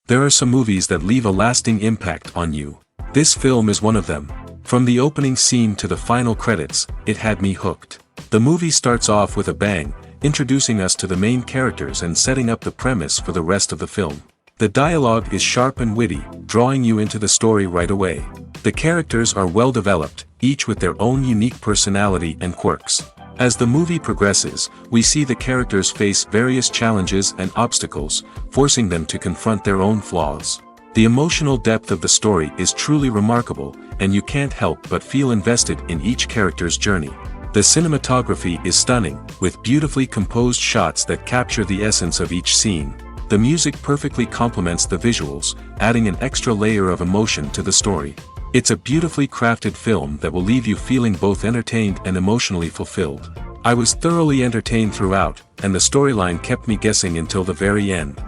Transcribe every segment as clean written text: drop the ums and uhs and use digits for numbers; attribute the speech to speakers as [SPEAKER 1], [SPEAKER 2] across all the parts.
[SPEAKER 1] There are some movies that leave a lasting impact on you. This film is one of them. From the opening scene to the final credits, it had me hooked. The movie starts off with a bang, introducing us to the main characters and setting up the premise for the rest of the film. The dialogue is sharp and witty, drawing you into the story right away. The characters are well developed, each with their own unique personality and quirks. As the movie progresses, we see the characters face various challenges and obstacles, forcing them to confront their own flaws. The emotional depth of the story is truly remarkable, and you can't help but feel invested in each character's journey. The cinematography is stunning, with beautifully composed shots that capture the essence of each scene. The music perfectly complements the visuals, adding an extra layer of emotion to the story. It's a beautifully crafted film that will leave you feeling both entertained and emotionally fulfilled. I was thoroughly entertained throughout, and the storyline kept me guessing until the very end.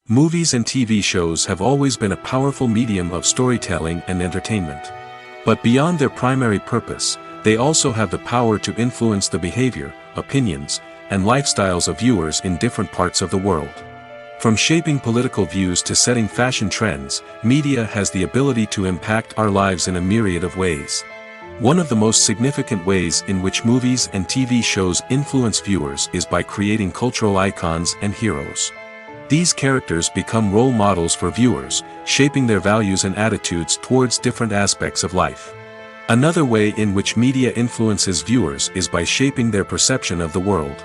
[SPEAKER 1] Movies and TV shows have always been a powerful medium of storytelling and entertainment. But beyond their primary purpose, they also have the power to influence the behavior, opinions, and lifestyles of viewers in different parts of the world. From shaping political views to setting fashion trends, media has the ability to impact our lives in a myriad of ways. One of the most significant ways in which movies and TV shows influence viewers is by creating cultural icons and heroes. These characters become role models for viewers, shaping their values and attitudes towards different aspects of life. Another way in which media influences viewers is by shaping their perception of the world.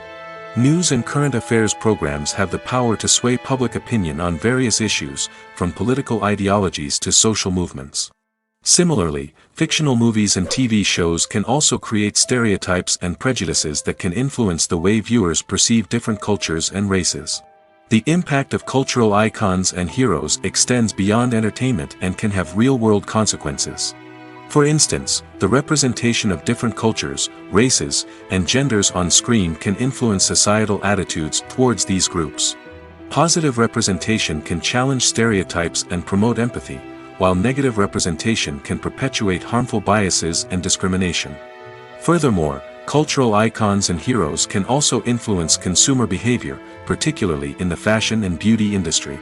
[SPEAKER 1] News and current affairs programs have the power to sway public opinion on various issues, from political ideologies to social movements. Similarly, fictional movies and TV shows can also create stereotypes and prejudices that can influence the way viewers perceive different cultures and races. The impact of cultural icons and heroes extends beyond entertainment and can have real-world consequences. For instance, the representation of different cultures, races, and genders on screen can influence societal attitudes towards these groups. Positive representation can challenge stereotypes and promote empathy, while negative representation can perpetuate harmful biases and discrimination. Furthermore, cultural icons and heroes can also influence consumer behavior, particularly in the fashion and beauty industry.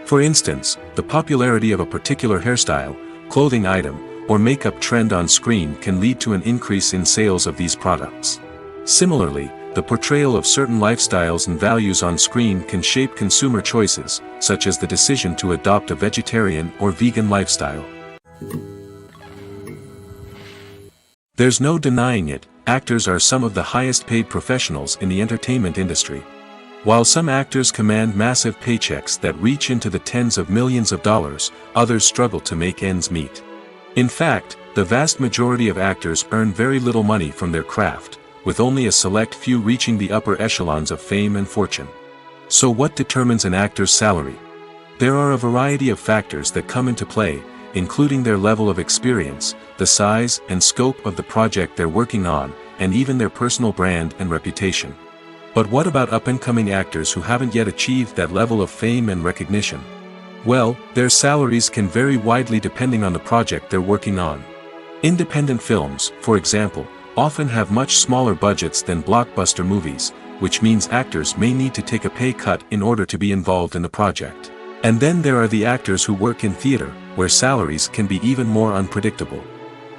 [SPEAKER 1] For instance, the popularity of a particular hairstyle, clothing item, or makeup trend on screen can lead to an increase in sales of these products. Similarly, the portrayal of certain lifestyles and values on screen can shape consumer choices, such as the decision to adopt a vegetarian or vegan lifestyle. There's no denying it, actors are some of the highest paid professionals in the entertainment industry. While some actors command massive paychecks that reach into the tens of millions of dollars, others struggle to make ends meet. In fact, the vast majority of actors earn very little money from their craft, with only a select few reaching the upper echelons of fame and fortune. So what determines an actor's salary? There are a variety of factors that come into play, including their level of experience, the size and scope of the project they're working on, and even their personal brand and reputation. But what about up-and-coming actors who haven't yet achieved that level of fame and recognition? Well, their salaries can vary widely depending on the project they're working on. Independent films, for example, often have much smaller budgets than blockbuster movies, which means actors may need to take a pay cut in order to be involved in the project. And then there are the actors who work in theater, where salaries can be even more unpredictable.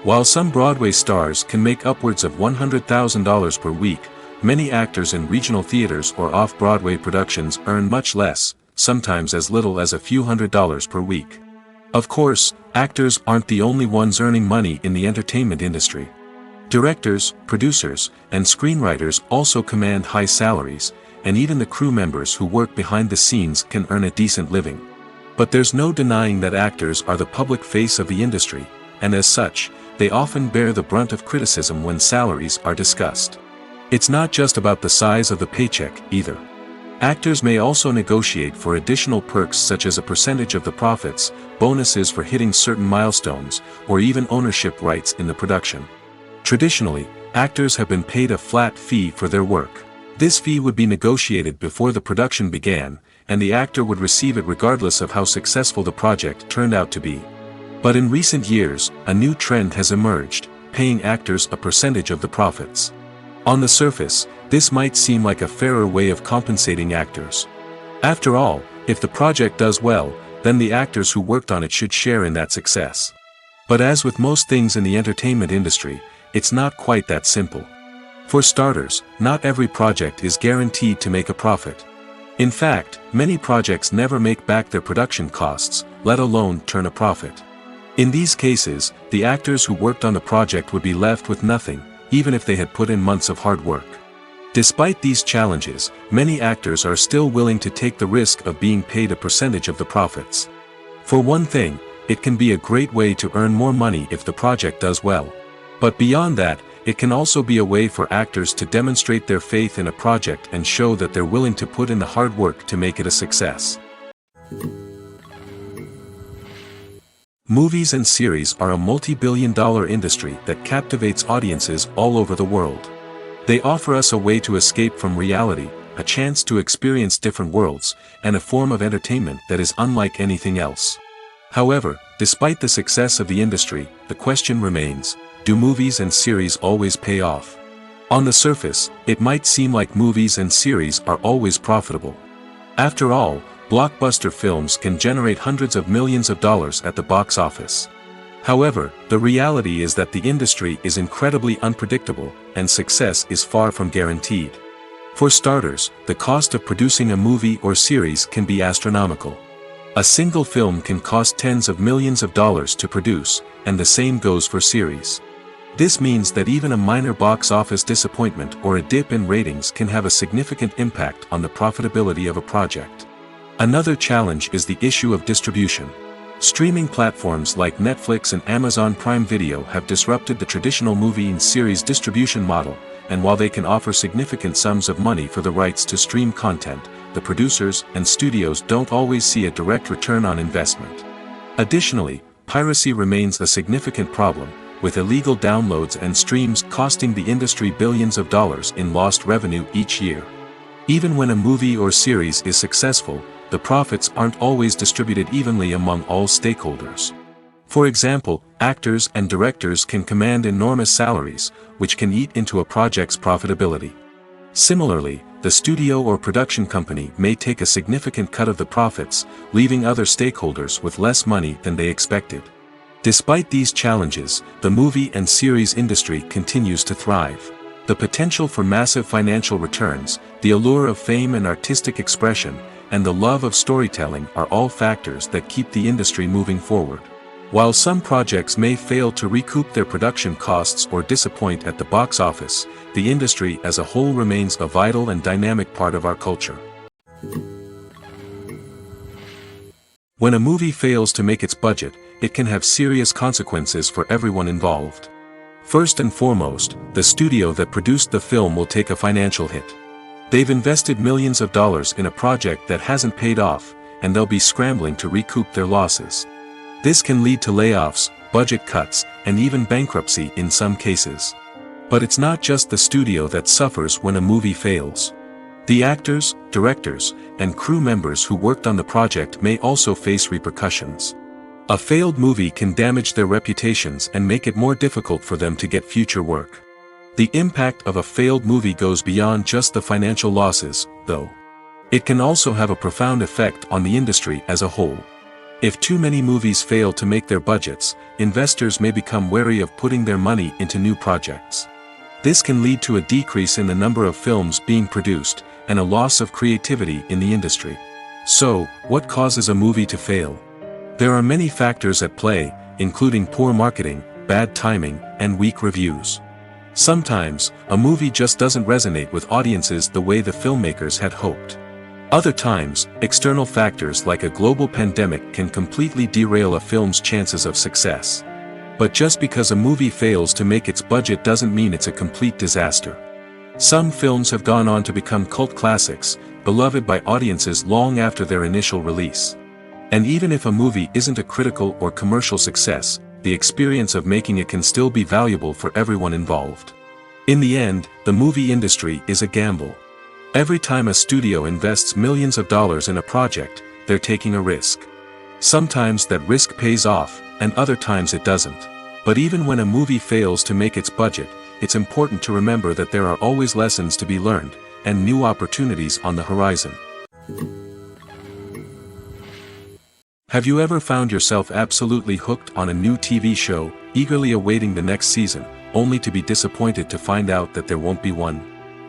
[SPEAKER 1] While some Broadway stars can make upwards of $100,000 per week, many actors in regional theaters or off-Broadway productions earn much less, sometimes as little as a few $100s per week. Of course, actors aren't the only ones earning money in the entertainment industry. Directors, producers, and screenwriters also command high salaries, and even the crew members who work behind the scenes can earn a decent living. But there's no denying that actors are the public face of the industry, and as such, they often bear the brunt of criticism when salaries are discussed. It's not just about the size of the paycheck, either. Actors may also negotiate for additional perks such as a percentage of the profits, bonuses for hitting certain milestones, or even ownership rights in the production. Traditionally, actors have been paid a flat fee for their work. This fee would be negotiated before the production began, and the actor would receive it regardless of how successful the project turned out to be. But in recent years, a new trend has emerged, paying actors a percentage of the profits. On the surface, this might seem like a fairer way of compensating actors. After all, if the project does well, then the actors who worked on it should share in that success. But as with most things in the entertainment industry, it's not quite that simple. For starters, not every project is guaranteed to make a profit. In fact, many projects never make back their production costs, let alone turn a profit. In these cases, the actors who worked on the project would be left with nothing, even if they had put in months of hard work. Despite these challenges, many actors are still willing to take the risk of being paid a percentage of the profits. For one thing, it can be a great way to earn more money if the project does well. But beyond that, it can also be a way for actors to demonstrate their faith in a project and show that they're willing to put in the hard work to make it a success. Movies and series are a multi-billion-dollar industry that captivates audiences all over the world. They offer us a way to escape from reality, a chance to experience different worlds, and a form of entertainment that is unlike anything else. However, despite the success of the industry, the question remains, do movies and series always pay off? On the surface, it might seem like movies and series are always profitable. After all, blockbuster films can generate hundreds of millions of dollars at the box office. However, the reality is that the industry is incredibly unpredictable, and success is far from guaranteed. For starters, the cost of producing a movie or series can be astronomical. A single film can cost tens of millions of dollars to produce, and the same goes for series. This means that even a minor box office disappointment or a dip in ratings can have a significant impact on the profitability of a project. Another challenge is the issue of distribution. Streaming platforms like Netflix and Amazon Prime Video have disrupted the traditional movie and series distribution model, and while they can offer significant sums of money for the rights to stream content, the producers and studios don't always see a direct return on investment. Additionally, piracy remains a significant problem, with illegal downloads and streams costing the industry billions of dollars in lost revenue each year. Even when a movie or series is successful, the profits aren't always distributed evenly among all stakeholders. For example, actors and directors can command enormous salaries, which can eat into a project's profitability. Similarly, the studio or production company may take a significant cut of the profits, leaving other stakeholders with less money than they expected. Despite these challenges, the movie and series industry continues to thrive. The potential for massive financial returns, the allure of fame and artistic expression, and the love of storytelling are all factors that keep the industry moving forward. While some projects may fail to recoup their production costs or disappoint at the box office, the industry as a whole remains a vital and dynamic part of our culture. When a movie fails to make its budget, it can have serious consequences for everyone involved. First and foremost, the studio that produced the film will take a financial hit. They've invested millions of dollars in a project that hasn't paid off, and they'll be scrambling to recoup their losses. This can lead to layoffs, budget cuts, and even bankruptcy in some cases. But it's not just the studio that suffers when a movie fails. The actors, directors, and crew members who worked on the project may also face repercussions. A failed movie can damage their reputations and make it more difficult for them to get future work. The impact of a failed movie goes beyond just the financial losses, though. It can also have a profound effect on the industry as a whole. If too many movies fail to make their budgets, investors may become wary of putting their money into new projects. This can lead to a decrease in the number of films being produced, and a loss of creativity in the industry. So, what causes a movie to fail? There are many factors at play, including poor marketing, bad timing, and weak reviews. Sometimes, a movie just doesn't resonate with audiences the way the filmmakers had hoped. Other times, external factors like a global pandemic can completely derail a film's chances of success. But just because a movie fails to make its budget doesn't mean it's a complete disaster. Some films have gone on to become cult classics, beloved by audiences long after their initial release. And even if a movie isn't a critical or commercial success, the experience of making it can still be valuable for everyone involved. In the end, the movie industry is a gamble. Every time a studio invests millions of dollars in a project, they're taking a risk. Sometimes that risk pays off, and other times it doesn't. But even when a movie fails to make its budget, it's important to remember that there are always lessons to be learned, and new opportunities on the horizon. Have you ever found yourself absolutely hooked on a new TV show, eagerly awaiting the next season, only to be disappointed to find out that there won't be one?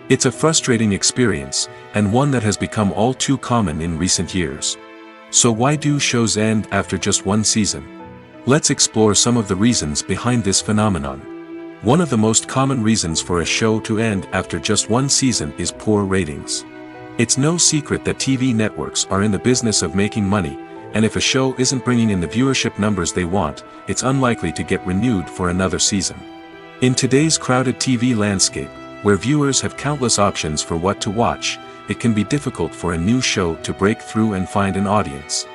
[SPEAKER 1] It's a frustrating experience, and one that has become all too common in recent years. So why do shows end after just one season? Let's explore some of the reasons behind this phenomenon. One of the most common reasons for a show to end after just one season is poor ratings. It's no secret that TV networks are in the business of making money, and if a show isn't bringing in the viewership numbers they want, it's unlikely to get renewed for another season. In today's crowded TV landscape, where viewers have countless options for what to watch, it can be difficult for a new show to break through and find an audience.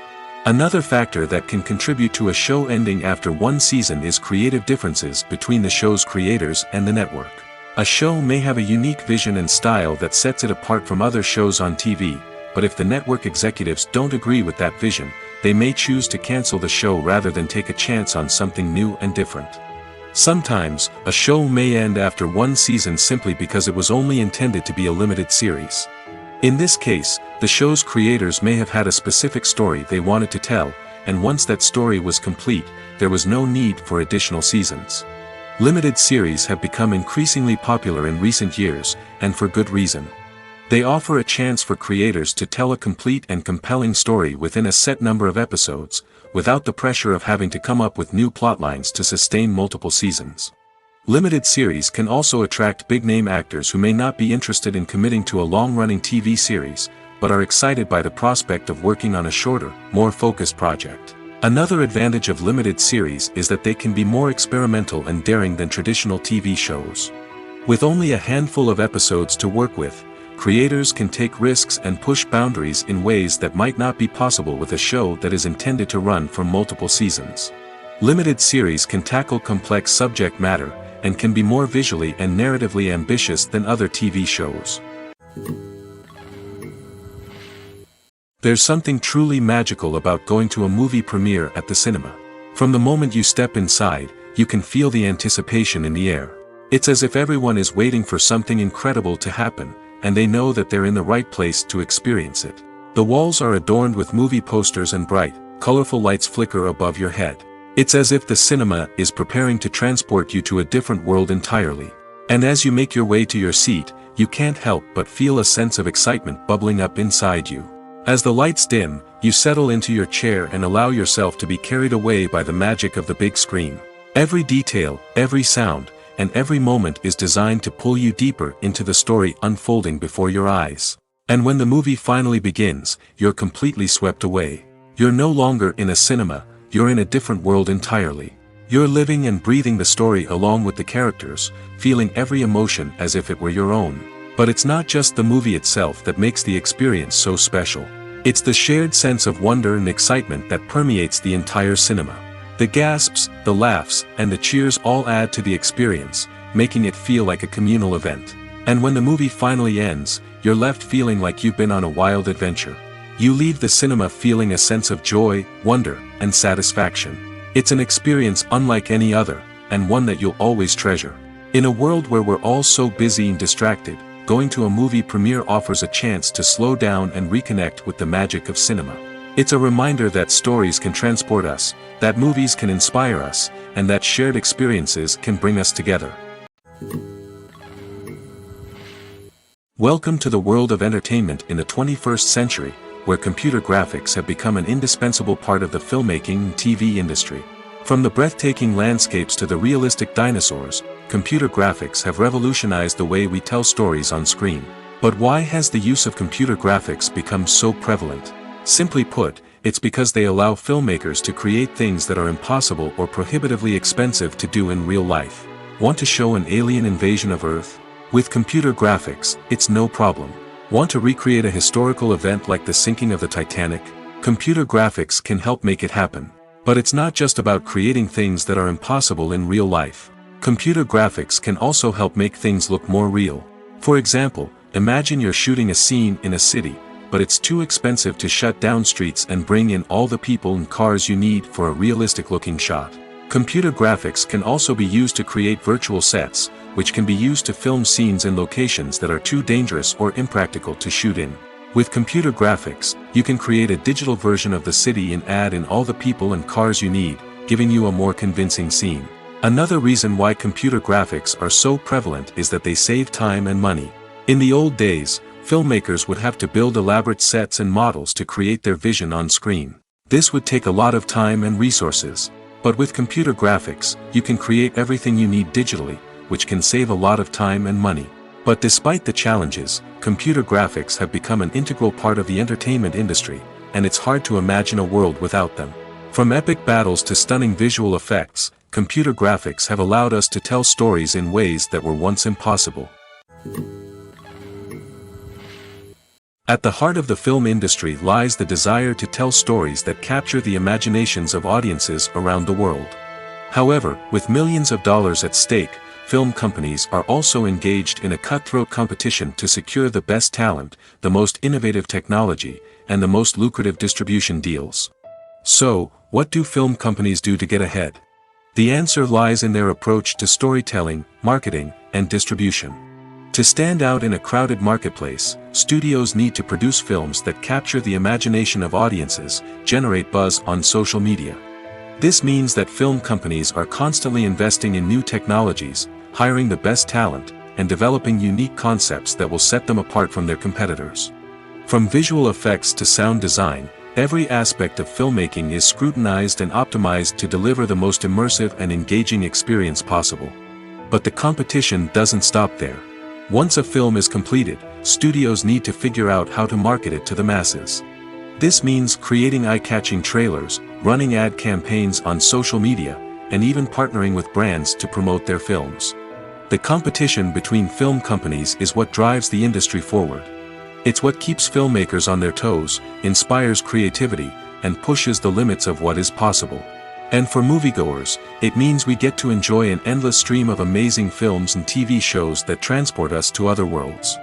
[SPEAKER 1] Another factor that can contribute to a show ending after one season is creative differences between the show's creators and the network. A show may have a unique vision and style that sets it apart from other shows on TV, but if the network executives don't agree with that vision, they may choose to cancel the show rather than take a chance on something new and different. Sometimes, a show may end after one season simply because it was only intended to be a limited series. In this case, the show's creators may have had a specific story they wanted to tell, and once that story was complete, there was no need for additional seasons. Limited series have become increasingly popular in recent years, and for good reason. They offer a chance for creators to tell a complete and compelling story within a set number of episodes, without the pressure of having to come up with new plotlines to sustain multiple seasons. Limited series can also attract big-name actors who may not be interested in committing to a long-running TV series, but are excited by the prospect of working on a shorter, more focused project. Another advantage of limited series is that they can be more experimental and daring than traditional TV shows. With only a handful of episodes to work with, creators can take risks and push boundaries in ways that might not be possible with a show that is intended to run for multiple seasons. Limited series can tackle complex subject matter, and can be more visually and narratively ambitious than other TV shows. There's something truly magical about going to a movie premiere at the cinema. From the moment you step inside, you can feel the anticipation in the air. It's as if everyone is waiting for something incredible to happen, and they know that they're in the right place to experience it. The walls are adorned with movie posters and bright, colorful lights flicker above your head. It's as if the cinema is preparing to transport you to a different world entirely. And as you make your way to your seat, you can't help but feel a sense of excitement bubbling up inside you. As the lights dim, you settle into your chair and allow yourself to be carried away by the magic of the big screen. Every detail, every sound, and every moment is designed to pull you deeper into the story unfolding before your eyes. And when the movie finally begins, you're completely swept away. You're no longer in a cinema, you're in a different world entirely. You're living and breathing the story along with the characters, feeling every emotion as if it were your own. But it's not just the movie itself that makes the experience so special. It's the shared sense of wonder and excitement that permeates the entire cinema. The gasps, the laughs, and the cheers all add to the experience, making it feel like a communal event. And when the movie finally ends, you're left feeling like you've been on a wild adventure. You leave the cinema feeling a sense of joy, wonder, and satisfaction. It's an experience unlike any other, and one that you'll always treasure. In a world where we're all so busy and distracted, going to a movie premiere offers a chance to slow down and reconnect with the magic of cinema. It's a reminder that stories can transport us, that movies can inspire us, and that shared experiences can bring us together. Welcome to the world of entertainment in the 21st century, where computer graphics have become an indispensable part of the filmmaking and TV industry. From the breathtaking landscapes to the realistic dinosaurs, computer graphics have revolutionized the way we tell stories on screen. But why has the use of computer graphics become so prevalent? Simply put, it's because they allow filmmakers to create things that are impossible or prohibitively expensive to do in real life. Want to show an alien invasion of Earth? With computer graphics, it's no problem. Want to recreate a historical event like the sinking of the Titanic? Computer graphics can help make it happen. But it's not just about creating things that are impossible in real life. Computer graphics can also help make things look more real. For example, imagine you're shooting a scene in a city, but it's too expensive to shut down streets and bring in all the people and cars you need for a realistic-looking shot. Computer graphics can also be used to create virtual sets, which can be used to film scenes in locations that are too dangerous or impractical to shoot in. With computer graphics, you can create a digital version of the city and add in all the people and cars you need, giving you a more convincing scene. Another reason why computer graphics are so prevalent is that they save time and money. In the old days, filmmakers would have to build elaborate sets and models to create their vision on screen. This would take a lot of time and resources. But with computer graphics, you can create everything you need digitally, which can save a lot of time and money. But despite the challenges, computer graphics have become an integral part of the entertainment industry, and it's hard to imagine a world without them. From epic battles to stunning visual effects, computer graphics have allowed us to tell stories in ways that were once impossible. At the heart of the film industry lies the desire to tell stories that capture the imaginations of audiences around the world. However, with millions of dollars at stake, film companies are also engaged in a cutthroat competition to secure the best talent, the most innovative technology, and the most lucrative distribution deals. So, what do film companies do to get ahead? The answer lies in their approach to storytelling, marketing, and distribution. To stand out in a crowded marketplace, studios need to produce films that capture the imagination of audiences, generate buzz on social media. This means that film companies are constantly investing in new technologies, hiring the best talent, and developing unique concepts that will set them apart from their competitors. From visual effects to sound design, every aspect of filmmaking is scrutinized and optimized to deliver the most immersive and engaging experience possible. But the competition doesn't stop there. Once a film is completed, studios need to figure out how to market it to the masses. This means creating eye-catching trailers, running ad campaigns on social media, and even partnering with brands to promote their films. The competition between film companies is what drives the industry forward. It's what keeps filmmakers on their toes, inspires creativity, and pushes the limits of what is possible. And for moviegoers, it means we get to enjoy an endless stream of amazing films and TV shows that transport us to other worlds.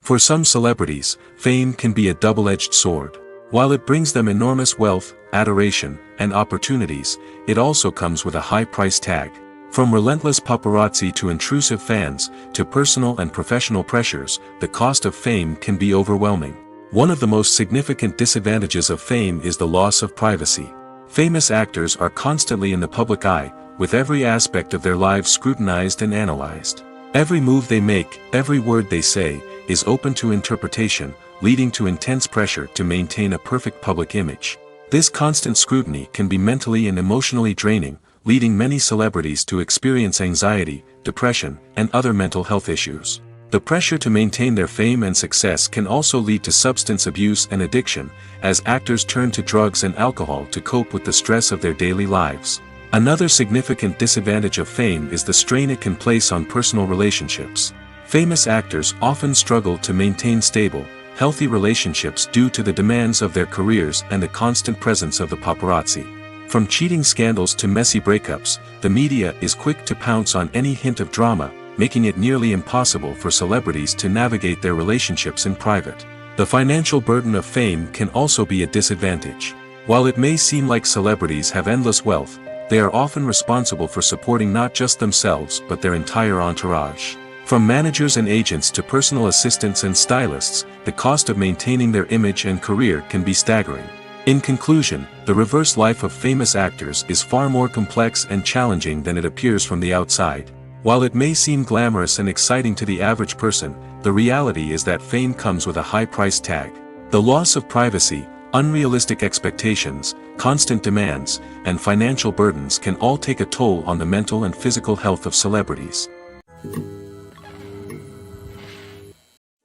[SPEAKER 1] For some celebrities, fame can be a double-edged sword. While it brings them enormous wealth, adoration, and opportunities, it also comes with a high price tag. From relentless paparazzi to intrusive fans, to personal and professional pressures, the cost of fame can be overwhelming. One of the most significant disadvantages of fame is the loss of privacy. Famous actors are constantly in the public eye, with every aspect of their lives scrutinized and analyzed. Every move they make, every word they say, is open to interpretation, leading to intense pressure to maintain a perfect public image. This constant scrutiny can be mentally and emotionally draining, leading many celebrities to experience anxiety, depression, and other mental health issues. The pressure to maintain their fame and success can also lead to substance abuse and addiction, as actors turn to drugs and alcohol to cope with the stress of their daily lives. Another significant disadvantage of fame is the strain it can place on personal relationships. Famous actors often struggle to maintain stable, healthy relationships due to the demands of their careers and the constant presence of the paparazzi. From cheating scandals to messy breakups, the media is quick to pounce on any hint of drama, making it nearly impossible for celebrities to navigate their relationships in private. The financial burden of fame can also be a disadvantage. While it may seem like celebrities have endless wealth, they are often responsible for supporting not just themselves but their entire entourage. From managers and agents to personal assistants and stylists, the cost of maintaining their image and career can be staggering. In conclusion, the reverse life of famous actors is far more complex and challenging than it appears from the outside. While it may seem glamorous and exciting to the average person, the reality is that fame comes with a high price tag. The loss of privacy, unrealistic expectations, constant demands, and financial burdens can all take a toll on the mental and physical health of celebrities.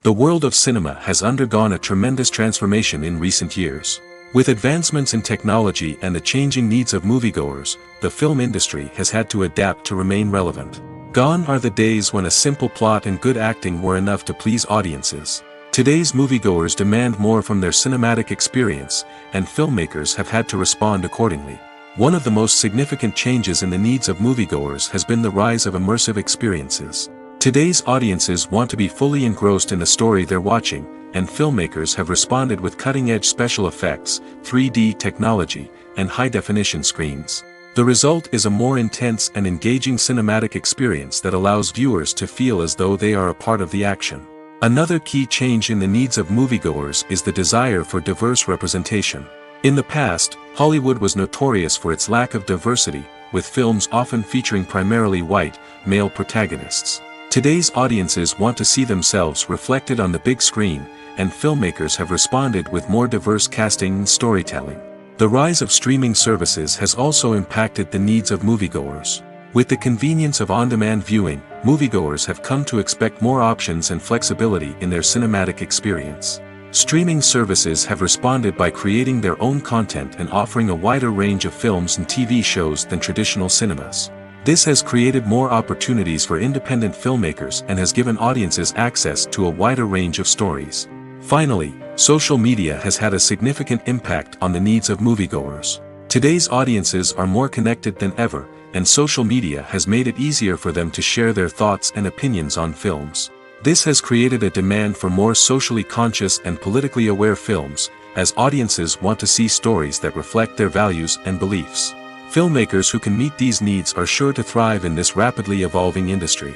[SPEAKER 1] The world of cinema has undergone a tremendous transformation in recent years. With advancements in technology and the changing needs of moviegoers, the film industry has had to adapt to remain relevant. Gone are the days when a simple plot and good acting were enough to please audiences. Today's moviegoers demand more from their cinematic experience, and filmmakers have had to respond accordingly. One of the most significant changes in the needs of moviegoers has been the rise of immersive experiences. Today's audiences want to be fully engrossed in the story they're watching, and filmmakers have responded with cutting-edge special effects, 3D technology, and high-definition screens. The result is a more intense and engaging cinematic experience that allows viewers to feel as though they are a part of the action. Another key change in the needs of moviegoers is the desire for diverse representation. In the past, Hollywood was notorious for its lack of diversity, with films often featuring primarily white, male protagonists. Today's audiences want to see themselves reflected on the big screen, and filmmakers have responded with more diverse casting and storytelling. The rise of streaming services has also impacted the needs of moviegoers. With the convenience of on-demand viewing, moviegoers have come to expect more options and flexibility in their cinematic experience. Streaming services have responded by creating their own content and offering a wider range of films and TV shows than traditional cinemas. This has created more opportunities for independent filmmakers and has given audiences access to a wider range of stories. Finally, social media has had a significant impact on the needs of moviegoers. Today's audiences are more connected than ever, and social media has made it easier for them to share their thoughts and opinions on films. This has created a demand for more socially conscious and politically aware films, as audiences want to see stories that reflect their values and beliefs. Filmmakers who can meet these needs are sure to thrive in this rapidly evolving industry.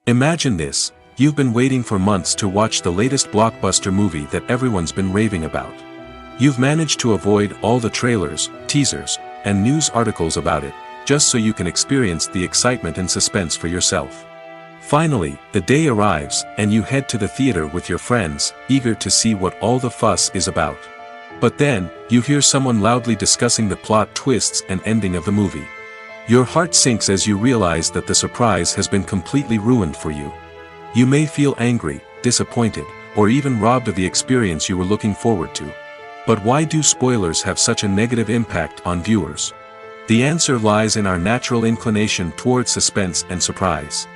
[SPEAKER 1] Imagine this: you've been waiting for months to watch the latest blockbuster movie that everyone's been raving about. You've managed to avoid all the trailers, teasers, and news articles about it, just so you can experience the excitement and suspense for yourself. Finally, the day arrives, and you head to the theater with your friends, eager to see what all the fuss is about. But then, you hear someone loudly discussing the plot twists and ending of the movie. Your heart sinks as you realize that the surprise has been completely ruined for you. You may feel angry, disappointed, or even robbed of the experience you were looking forward to. But why do spoilers have such a negative impact on viewers? The answer lies in our natural inclination towards suspense and surprise.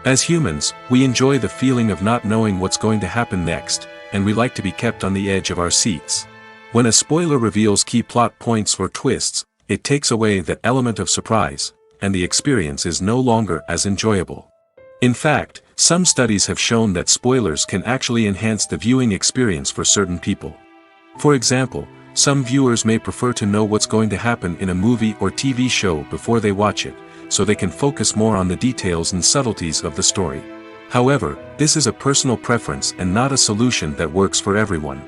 [SPEAKER 1] As humans, we enjoy the feeling of not knowing what's going to happen next, and we like to be kept on the edge of our seats. When a spoiler reveals key plot points or twists, it takes away that element of surprise, and the experience is no longer as enjoyable. In fact, some studies have shown that spoilers can actually enhance the viewing experience for certain people. For example, some viewers may prefer to know what's going to happen in a movie or TV show before they watch it, so they can focus more on the details and subtleties of the story. However, this is a personal preference and not a solution that works for everyone.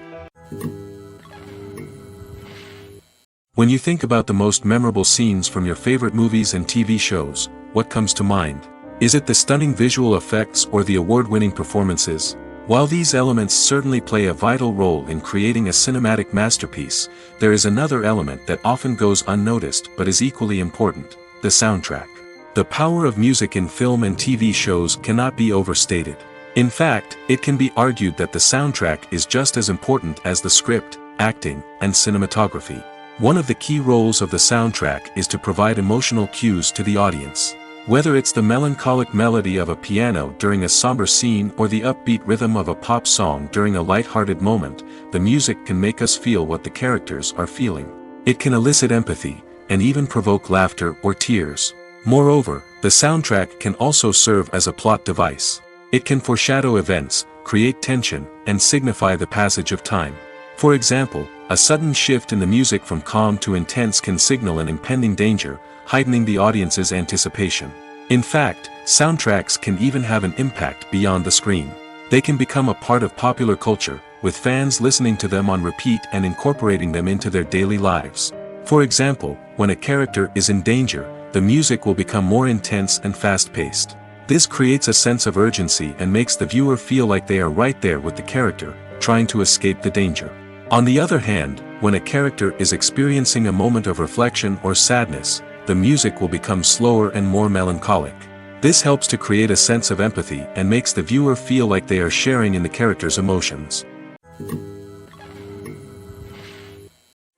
[SPEAKER 1] When you think about the most memorable scenes from your favorite movies and TV shows, what comes to mind? Is it the stunning visual effects or the award-winning performances? While these elements certainly play a vital role in creating a cinematic masterpiece, there is another element that often goes unnoticed but is equally important: the soundtrack. The power of music in film and TV shows cannot be overstated. In fact, it can be argued that the soundtrack is just as important as the script, acting, and cinematography. One of the key roles of the soundtrack is to provide emotional cues to the audience. Whether it's the melancholic melody of a piano during a somber scene or the upbeat rhythm of a pop song during a light-hearted moment, the music can make us feel what the characters are feeling. It can elicit empathy, and even provoke laughter or tears. Moreover, the soundtrack can also serve as a plot device. It can foreshadow events, create tension, and signify the passage of time. For example, a sudden shift in the music from calm to intense can signal an impending danger, heightening the audience's anticipation. In fact, soundtracks can even have an impact beyond the screen. They can become a part of popular culture, with fans listening to them on repeat and incorporating them into their daily lives. For example, when a character is in danger, the music will become more intense and fast-paced. This creates a sense of urgency and makes the viewer feel like they are right there with the character, trying to escape the danger. On the other hand, when a character is experiencing a moment of reflection or sadness, the music will become slower and more melancholic. This helps to create a sense of empathy and makes the viewer feel like they are sharing in the character's emotions.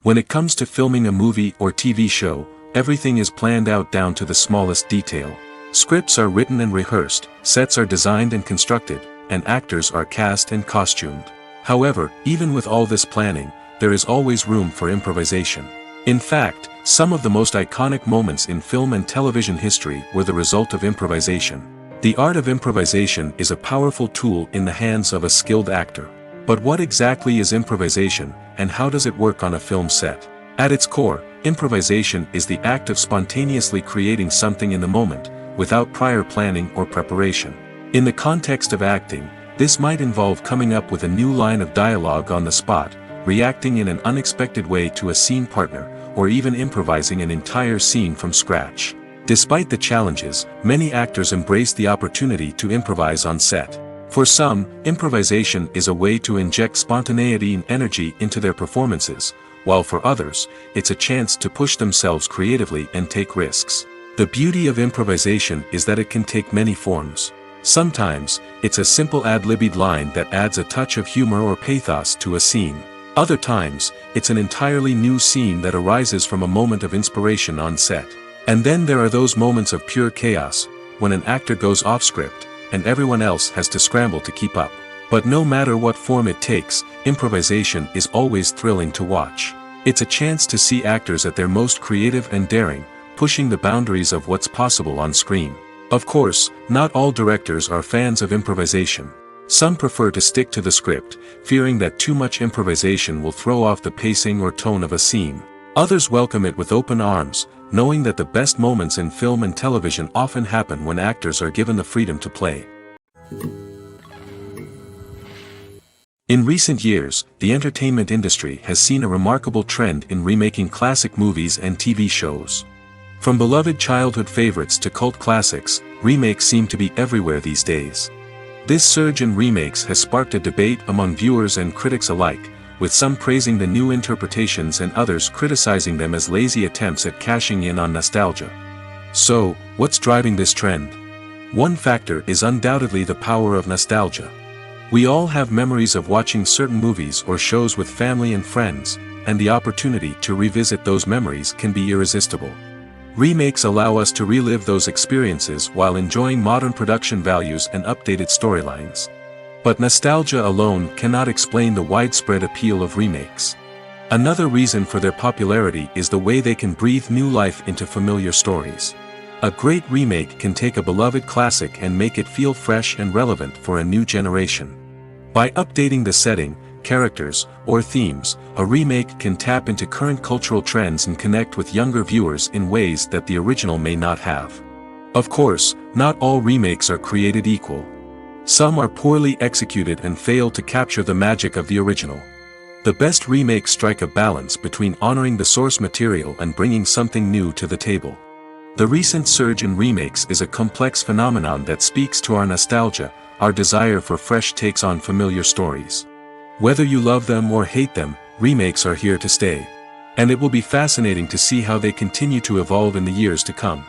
[SPEAKER 1] When it comes to filming a movie or TV show, everything is planned out down to the smallest detail. Scripts are written and rehearsed, sets are designed and constructed, and actors are cast and costumed. However, even with all this planning, there is always room for improvisation. In fact, some of the most iconic moments in film and television history were the result of improvisation. The art of improvisation is a powerful tool in the hands of a skilled actor. But what exactly is improvisation, and how does it work on a film set? At its core, improvisation is the act of spontaneously creating something in the moment, without prior planning or preparation. In the context of acting, this might involve coming up with a new line of dialogue on the spot, reacting in an unexpected way to a scene partner, or even improvising an entire scene from scratch. Despite the challenges, many actors embrace the opportunity to improvise on set. For some, improvisation is a way to inject spontaneity and energy into their performances, while for others, it's a chance to push themselves creatively and take risks. The beauty of improvisation is that it can take many forms. Sometimes, it's a simple ad-libbed line that adds a touch of humor or pathos to a scene. Other times, it's an entirely new scene that arises from a moment of inspiration on set. And then there are those moments of pure chaos, when an actor goes off script, and everyone else has to scramble to keep up. But no matter what form it takes, improvisation is always thrilling to watch. It's a chance to see actors at their most creative and daring, pushing the boundaries of what's possible on screen. Of course, not all directors are fans of improvisation. Some prefer to stick to the script, fearing that too much improvisation will throw off the pacing or tone of a scene. Others welcome it with open arms, knowing that the best moments in film and television often happen when actors are given the freedom to play. In recent years, the entertainment industry has seen a remarkable trend in remaking classic movies and TV shows. From beloved childhood favorites to cult classics, remakes seem to be everywhere these days. This surge in remakes has sparked a debate among viewers and critics alike, with some praising the new interpretations and others criticizing them as lazy attempts at cashing in on nostalgia. So, what's driving this trend? One factor is undoubtedly the power of nostalgia. We all have memories of watching certain movies or shows with family and friends, and the opportunity to revisit those memories can be irresistible. Remakes allow us to relive those experiences while enjoying modern production values and updated storylines. But nostalgia alone cannot explain the widespread appeal of remakes. Another reason for their popularity is the way they can breathe new life into familiar stories. A great remake can take a beloved classic and make it feel fresh and relevant for a new generation. By updating the setting, characters, or themes, a remake can tap into current cultural trends and connect with younger viewers in ways that the original may not have. Of course, not all remakes are created equal. Some are poorly executed and fail to capture the magic of the original. The best remakes strike a balance between honoring the source material and bringing something new to the table. The recent surge in remakes is a complex phenomenon that speaks to our nostalgia, our desire for fresh takes on familiar stories. Whether you love them or hate them, remakes are here to stay. And it will be fascinating to see how they continue to evolve in the years to come.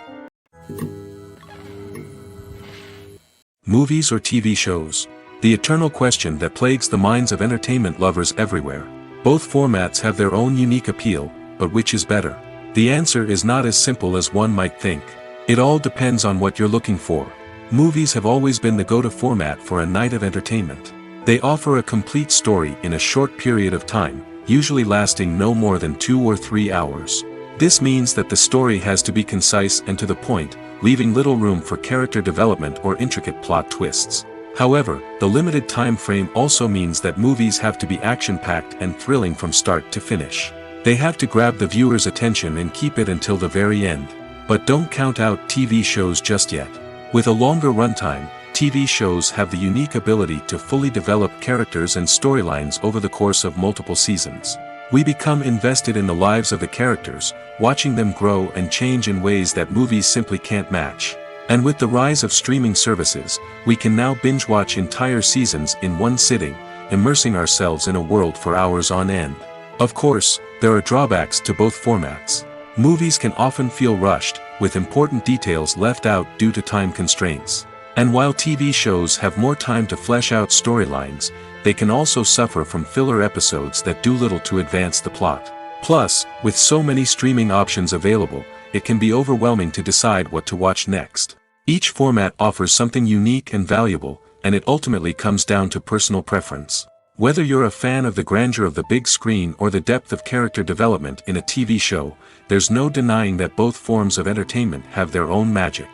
[SPEAKER 1] Movies or TV shows? The eternal question that plagues the minds of entertainment lovers everywhere. Both formats have their own unique appeal, but which is better? The answer is not as simple as one might think. It all depends on what you're looking for. Movies have always been the go-to format for a night of entertainment. They offer a complete story in a short period of time, usually lasting no more than 2 or 3 hours. This means that the story has to be concise and to the point, leaving little room for character development or intricate plot twists. However, the limited time frame also means that movies have to be action-packed and thrilling from start to finish. They have to grab the viewer's attention and keep it until the very end. But don't count out TV shows just yet. With a longer runtime, TV shows have the unique ability to fully develop characters and storylines over the course of multiple seasons. We become invested in the lives of the characters, watching them grow and change in ways that movies simply can't match. And with the rise of streaming services, we can now binge-watch entire seasons in one sitting, immersing ourselves in a world for hours on end. Of course, there are drawbacks to both formats. Movies can often feel rushed, with important details left out due to time constraints. And while TV shows have more time to flesh out storylines, they can also suffer from filler episodes that do little to advance the plot. Plus, with so many streaming options available, it can be overwhelming to decide what to watch next. Each format offers something unique and valuable, and it ultimately comes down to personal preference. Whether you're a fan of the grandeur of the big screen or the depth of character development in a TV show, there's no denying that both forms of entertainment have their own magic.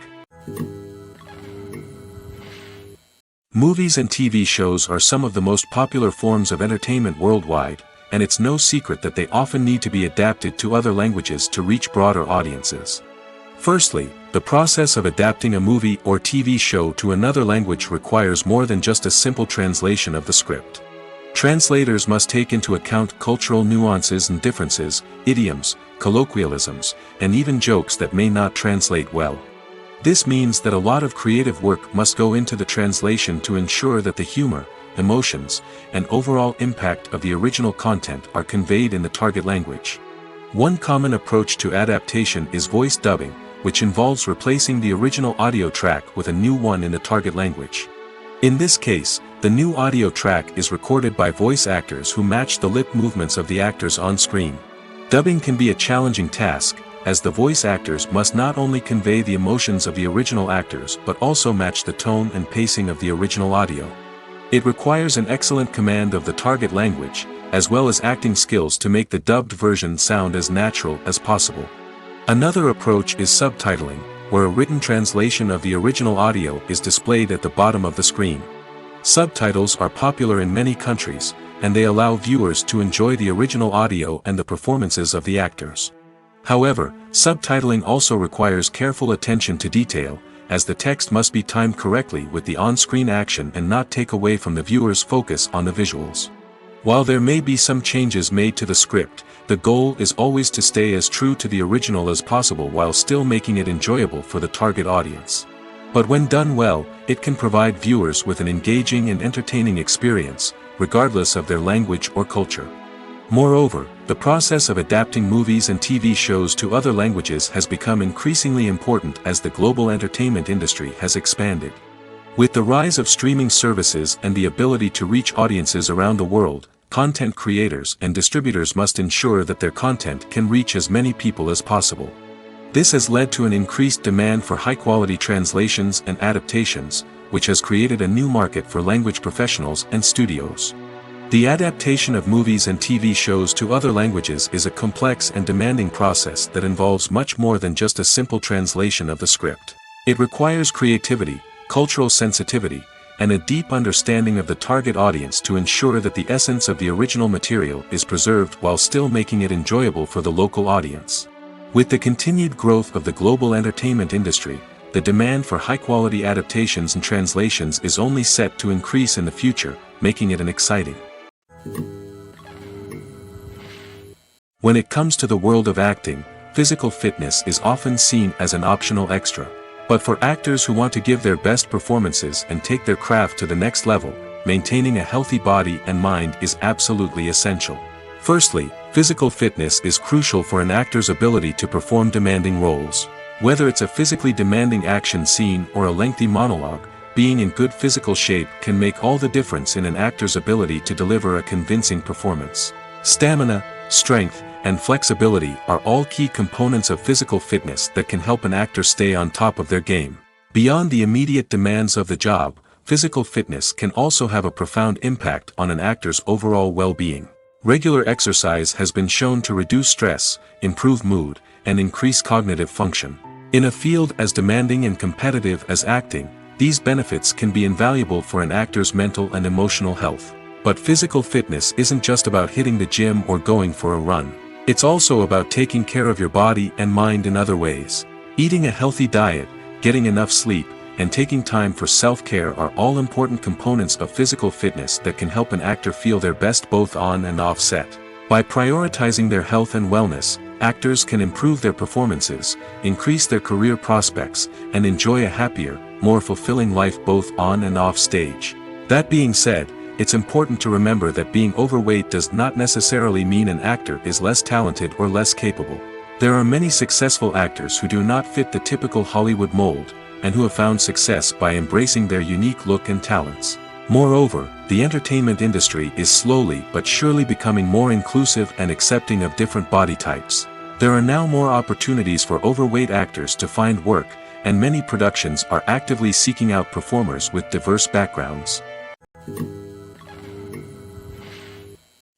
[SPEAKER 1] Movies and TV shows are some of the most popular forms of entertainment worldwide, and it's no secret that they often need to be adapted to other languages to reach broader audiences. Firstly, the process of adapting a movie or TV show to another language requires more than just a simple translation of the script. Translators must take into account cultural nuances and differences, idioms, colloquialisms, and even jokes that may not translate well. This means that a lot of creative work must go into the translation to ensure that the humor, emotions, and overall impact of the original content are conveyed in the target language. One common approach to adaptation is voice dubbing, which involves replacing the original audio track with a new one in the target language. In this case, the new audio track is recorded by voice actors who match the lip movements of the actors on screen. Dubbing can be a challenging task, as the voice actors must not only convey the emotions of the original actors but also match the tone and pacing of the original audio. It requires an excellent command of the target language, as well as acting skills to make the dubbed version sound as natural as possible. Another approach is subtitling, where a written translation of the original audio is displayed at the bottom of the screen. Subtitles are popular in many countries, and they allow viewers to enjoy the original audio and the performances of the actors. However, subtitling also requires careful attention to detail, as the text must be timed correctly with the on-screen action and not take away from the viewer's focus on the visuals. While there may be some changes made to the script, the goal is always to stay as true to the original as possible while still making it enjoyable for the target audience. But when done well, it can provide viewers with an engaging and entertaining experience, regardless of their language or culture. Moreover, the process of adapting movies and TV shows to other languages has become increasingly important as the global entertainment industry has expanded. With the rise of streaming services and the ability to reach audiences around the world, content creators and distributors must ensure that their content can reach as many people as possible. This has led to an increased demand for high-quality translations and adaptations, which has created a new market for language professionals and studios. The adaptation of movies and TV shows to other languages is a complex and demanding process that involves much more than just a simple translation of the script. It requires creativity, cultural sensitivity, and a deep understanding of the target audience to ensure that the essence of the original material is preserved while still making it enjoyable for the local audience. With the continued growth of the global entertainment industry, the demand for high-quality adaptations and translations is only set to increase in the future, making it an exciting. When it comes to the world of acting, physical fitness is often seen as an optional extra. But for actors who want to give their best performances and take their craft to the next level, maintaining a healthy body and mind is absolutely essential. Firstly, physical fitness is crucial for an actor's ability to perform demanding roles. Whether it's a physically demanding action scene or a lengthy monologue, being in good physical shape can make all the difference in an actor's ability to deliver a convincing performance. Stamina, strength, and flexibility are all key components of physical fitness that can help an actor stay on top of their game. Beyond the immediate demands of the job, physical fitness can also have a profound impact on an actor's overall well-being. Regular exercise has been shown to reduce stress, improve mood, and increase cognitive function. In a field as demanding and competitive as acting, these benefits can be invaluable for an actor's mental and emotional health. But physical fitness isn't just about hitting the gym or going for a run. It's also about taking care of your body and mind in other ways. Eating a healthy diet, getting enough sleep, and taking time for self-care are all important components of physical fitness that can help an actor feel their best both on and off set. By prioritizing their health and wellness, actors can improve their performances, increase their career prospects, and enjoy a happier, more fulfilling life both on and off stage. That being said, it's important to remember that being overweight does not necessarily mean an actor is less talented or less capable. There are many successful actors who do not fit the typical Hollywood mold, and who have found success by embracing their unique look and talents. Moreover, the entertainment industry is slowly but surely becoming more inclusive and accepting of different body types. There are now more opportunities for overweight actors to find work, and many productions are actively seeking out performers with diverse backgrounds.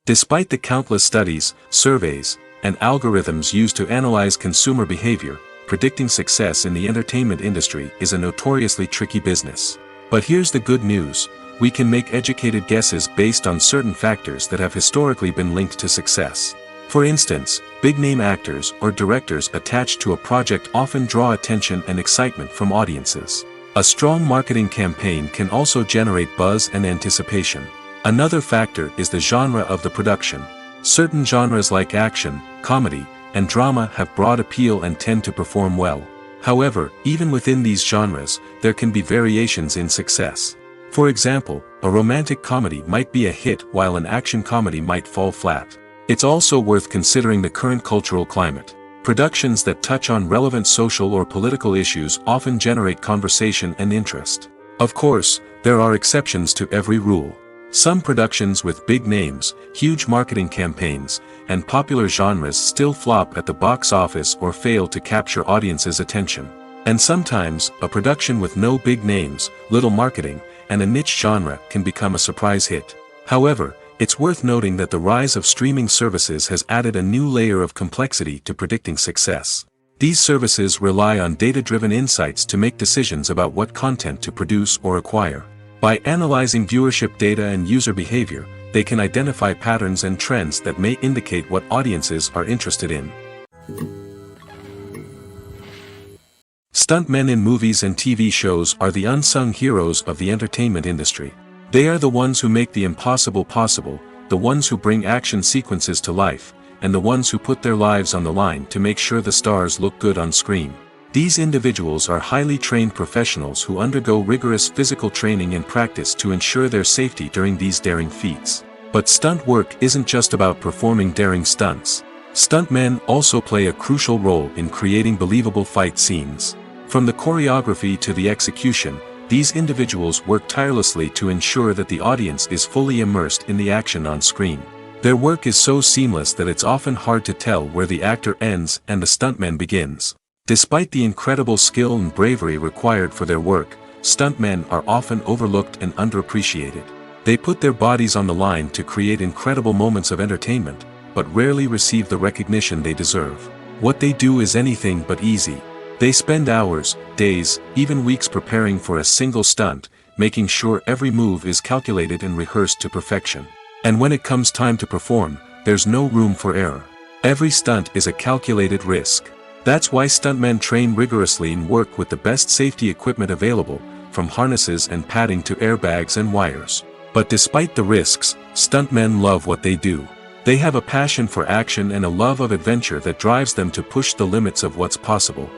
[SPEAKER 1] Despite the countless studies, surveys, and algorithms used to analyze consumer behavior, predicting success in the entertainment industry is a notoriously tricky business. But here's the good news: we can make educated guesses based on certain factors that have historically been linked to success. For instance, big-name actors or directors attached to a project often draw attention and excitement from audiences. A strong marketing campaign can also generate buzz and anticipation. Another factor is the genre of the production. Certain genres like action, comedy, and drama have broad appeal and tend to perform well. However, even within these genres, there can be variations in success. For example, a romantic comedy might be a hit while an action comedy might fall flat. It's also worth considering the current cultural climate. Productions that touch on relevant social or political issues often generate conversation and interest. Of course, there are exceptions to every rule. Some productions with big names, huge marketing campaigns, and popular genres still flop at the box office or fail to capture audiences' attention. And sometimes, a production with no big names, little marketing, and a niche genre can become a surprise hit. However, it's worth noting that the rise of streaming services has added a new layer of complexity to predicting success. These services rely on data-driven insights to make decisions about what content to produce or acquire. By analyzing viewership data and user behavior, they can identify patterns and trends that may indicate what audiences are interested in. Stuntmen in movies and TV shows are the unsung heroes of the entertainment industry. They are the ones who make the impossible possible, the ones who bring action sequences to life, and the ones who put their lives on the line to make sure the stars look good on screen. These individuals are highly trained professionals who undergo rigorous physical training and practice to ensure their safety during these daring feats. But stunt work isn't just about performing daring stunts. Stuntmen also play a crucial role in creating believable fight scenes. From the choreography to the execution, these individuals work tirelessly to ensure that the audience is fully immersed in the action on screen. Their work is so seamless that it's often hard to tell where the actor ends and the stuntman begins. Despite the incredible skill and bravery required for their work, stuntmen are often overlooked and underappreciated. They put their bodies on the line to create incredible moments of entertainment, but rarely receive the recognition they deserve. What they do is anything but easy. They spend hours, days, even weeks preparing for a single stunt, making sure every move is calculated and rehearsed to perfection. And when it comes time to perform, there's no room for error. Every stunt is a calculated risk. That's why stuntmen train rigorously and work with the best safety equipment available, from harnesses and padding to airbags and wires. But despite the risks, stuntmen love what they do. They have a passion for action and a love of adventure that drives them to push the limits of what's possible.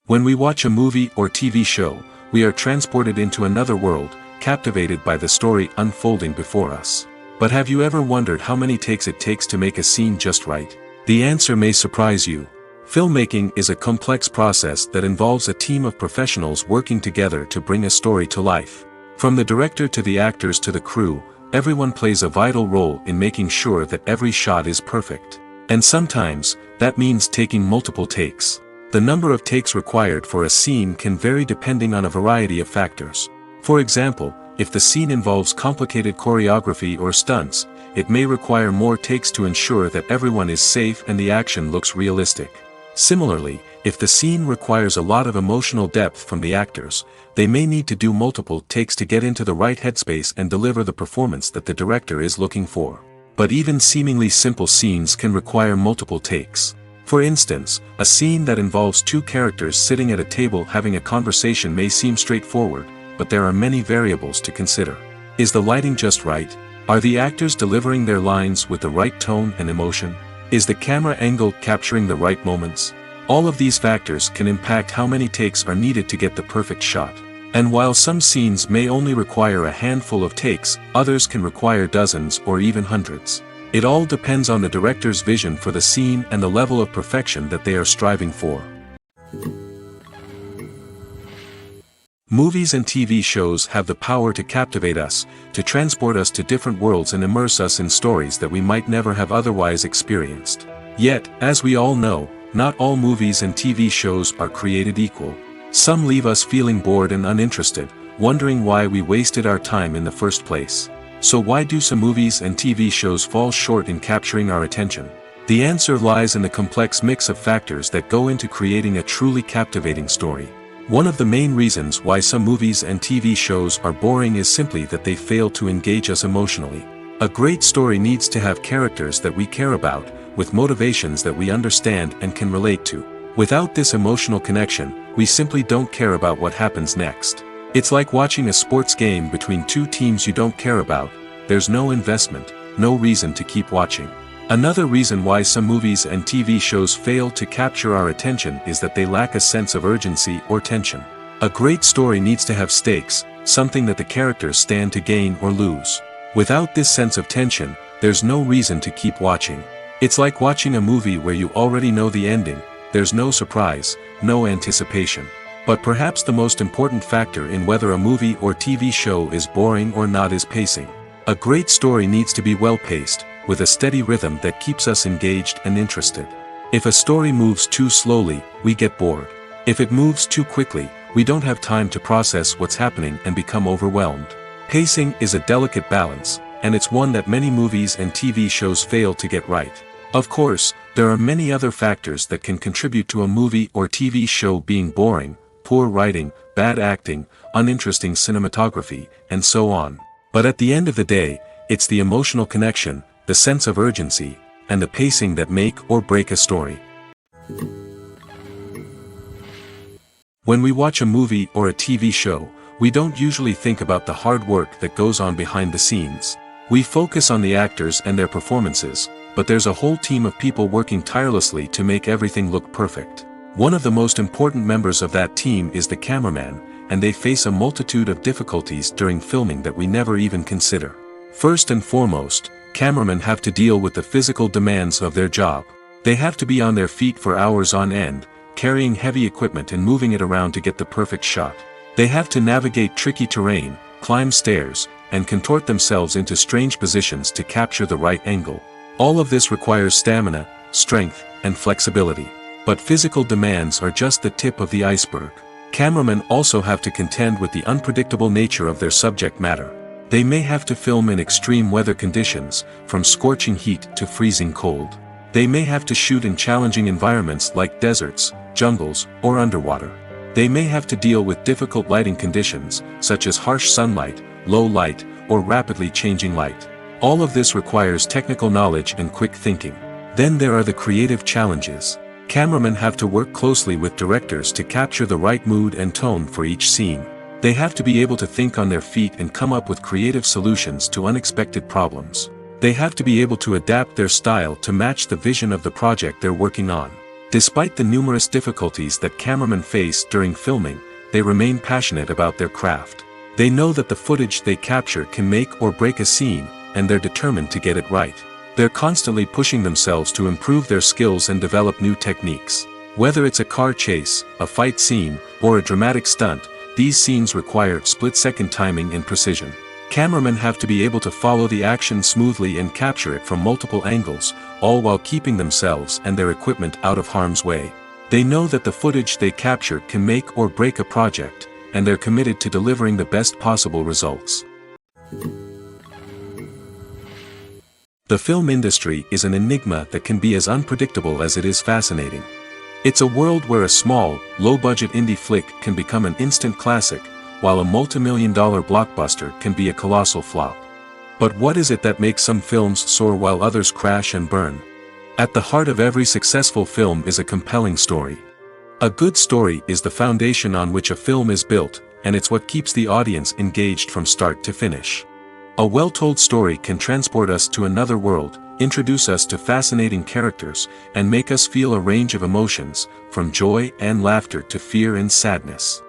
[SPEAKER 1] When we watch a movie or TV show, we are transported into another world, captivated by the story unfolding before us. But have you ever wondered how many takes it takes to make a scene just right? The answer may surprise you. Filmmaking is a complex process that involves a team of professionals working together to bring a story to life. From the director to the actors to the crew, everyone plays a vital role in making sure that every shot is perfect. And sometimes, that means taking multiple takes. The number of takes required for a scene can vary depending on a variety of factors. For example, if the scene involves complicated choreography or stunts, it may require more takes to ensure that everyone is safe and the action looks realistic. Similarly, if the scene requires a lot of emotional depth from the actors, they may need to do multiple takes to get into the right headspace and deliver the performance that the director is looking for. But even seemingly simple scenes can require multiple takes. For instance, a scene that involves two characters sitting at a table having a conversation may seem straightforward, but there are many variables to consider. Is the lighting just right? Are the actors delivering their lines with the right tone and emotion? Is the camera angle capturing the right moments? All of these factors can impact how many takes are needed to get the perfect shot. And while some scenes may only require a handful of takes, others can require dozens or even hundreds. It all depends on the director's vision for the scene and the level of perfection that they are striving for. Movies and TV shows have the power to captivate us, to transport us to different worlds and immerse us in stories that we might never have otherwise experienced. Yet, as we all know, not all movies and TV shows are created equal. Some leave us feeling bored and uninterested, wondering why we wasted our time in the first place. So why do some movies and TV shows fall short in capturing our attention? The answer lies in the complex mix of factors that go into creating a truly captivating story. One of the main reasons why some movies and TV shows are boring is simply that they fail to engage us emotionally. A great story needs to have characters that we care about, with motivations that we understand and can relate to. Without this emotional connection, we simply don't care about what happens next. It's like watching a sports game between two teams you don't care about. There's no investment, no reason to keep watching. Another reason why some movies and TV shows fail to capture our attention is that they lack a sense of urgency or tension. A great story needs to have stakes, something that the characters stand to gain or lose. Without this sense of tension, there's no reason to keep watching. It's like watching a movie where you already know the ending. There's no surprise, no anticipation. But perhaps the most important factor in whether a movie or TV show is boring or not is pacing. A great story needs to be well-paced, with a steady rhythm that keeps us engaged and interested. If a story moves too slowly, we get bored. If it moves too quickly, we don't have time to process what's happening and become overwhelmed. Pacing is a delicate balance, and it's one that many movies and TV shows fail to get right. Of course, there are many other factors that can contribute to a movie or TV show being boring: poor writing, bad acting, uninteresting cinematography, and so on. But at the end of the day, it's the emotional connection, the sense of urgency, and the pacing that make or break a story. When we watch a movie or a TV show, we don't usually think about the hard work that goes on behind the scenes. We focus on the actors and their performances, but there's a whole team of people working tirelessly to make everything look perfect. One of the most important members of that team is the cameraman, and they face a multitude of difficulties during filming that we never even consider. First and foremost, cameramen have to deal with the physical demands of their job. They have to be on their feet for hours on end, carrying heavy equipment and moving it around to get the perfect shot. They have to navigate tricky terrain, climb stairs, and contort themselves into strange positions to capture the right angle. All of this requires stamina, strength, and flexibility. But physical demands are just the tip of the iceberg. Cameramen also have to contend with the unpredictable nature of their subject matter. They may have to film in extreme weather conditions, from scorching heat to freezing cold. They may have to shoot in challenging environments like deserts, jungles, or underwater. They may have to deal with difficult lighting conditions, such as harsh sunlight, low light, or rapidly changing light. All of this requires technical knowledge and quick thinking. Then there are the creative challenges. Cameramen have to work closely with directors to capture the right mood and tone for each scene. They have to be able to think on their feet and come up with creative solutions to unexpected problems. They have to be able to adapt their style to match the vision of the project they're working on. Despite the numerous difficulties that cameramen face during filming, they remain passionate about their craft. They know that the footage they capture can make or break a scene, and they're determined to get it right. They're constantly pushing themselves to improve their skills and develop new techniques. Whether it's a car chase, a fight scene, or a dramatic stunt, these scenes require split-second timing and precision. Cameramen have to be able to follow the action smoothly and capture it from multiple angles, all while keeping themselves and their equipment out of harm's way. They know that the footage they capture can make or break a project, and they're committed to delivering the best possible results. The film industry is an enigma that can be as unpredictable as it is fascinating. It's a world where a small, low-budget indie flick can become an instant classic, while a multi-million-dollar blockbuster can be a colossal flop. But what is it that makes some films soar while others crash and burn? At the heart of every successful film is a compelling story. A good story is the foundation on which a film is built, and it's what keeps the audience engaged from start to finish. A well-told story can transport us to another world, introduce us to fascinating characters, and make us feel a range of emotions, from joy and laughter to fear and sadness.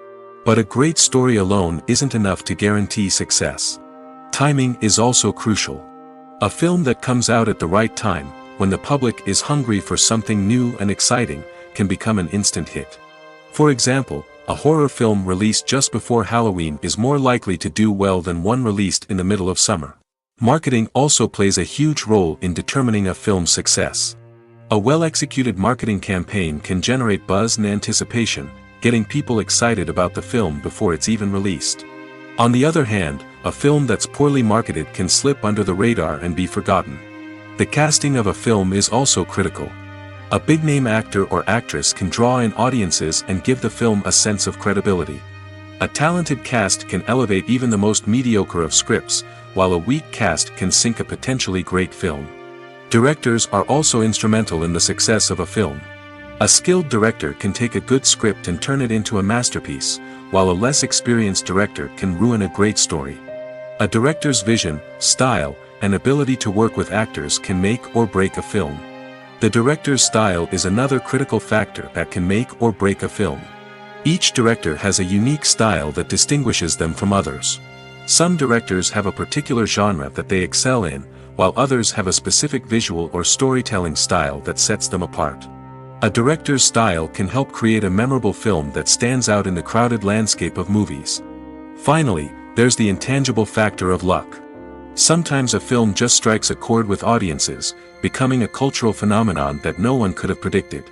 [SPEAKER 1] But a great story alone isn't enough to guarantee success. Timing is also crucial. A film that comes out at the right time, when the public is hungry for something new and exciting, can become an instant hit. For example, a horror film released just before Halloween is more likely to do well than one released in the middle of summer. Marketing also plays a huge role in determining a film's success. A well-executed marketing campaign can generate buzz and anticipation, getting people excited about the film before it's even released. On the other hand, a film that's poorly marketed can slip under the radar and be forgotten. The casting of a film is also critical. A big-name actor or actress can draw in audiences and give the film a sense of credibility. A talented cast can elevate even the most mediocre of scripts, while a weak cast can sink a potentially great film. Directors are also instrumental in the success of a film. A skilled director can take a good script and turn it into a masterpiece, while a less experienced director can ruin a great story. A director's vision, style, and ability to work with actors can make or break a film. The director's style is another critical factor that can make or break a film. Each director has a unique style that distinguishes them from others. Some directors have a particular genre that they excel in, while others have a specific visual or storytelling style that sets them apart. A director's style can help create a memorable film that stands out in the crowded landscape of movies. Finally, there's the intangible factor of luck. Sometimes a film just strikes a chord with audiences, becoming a cultural phenomenon that no one could have predicted.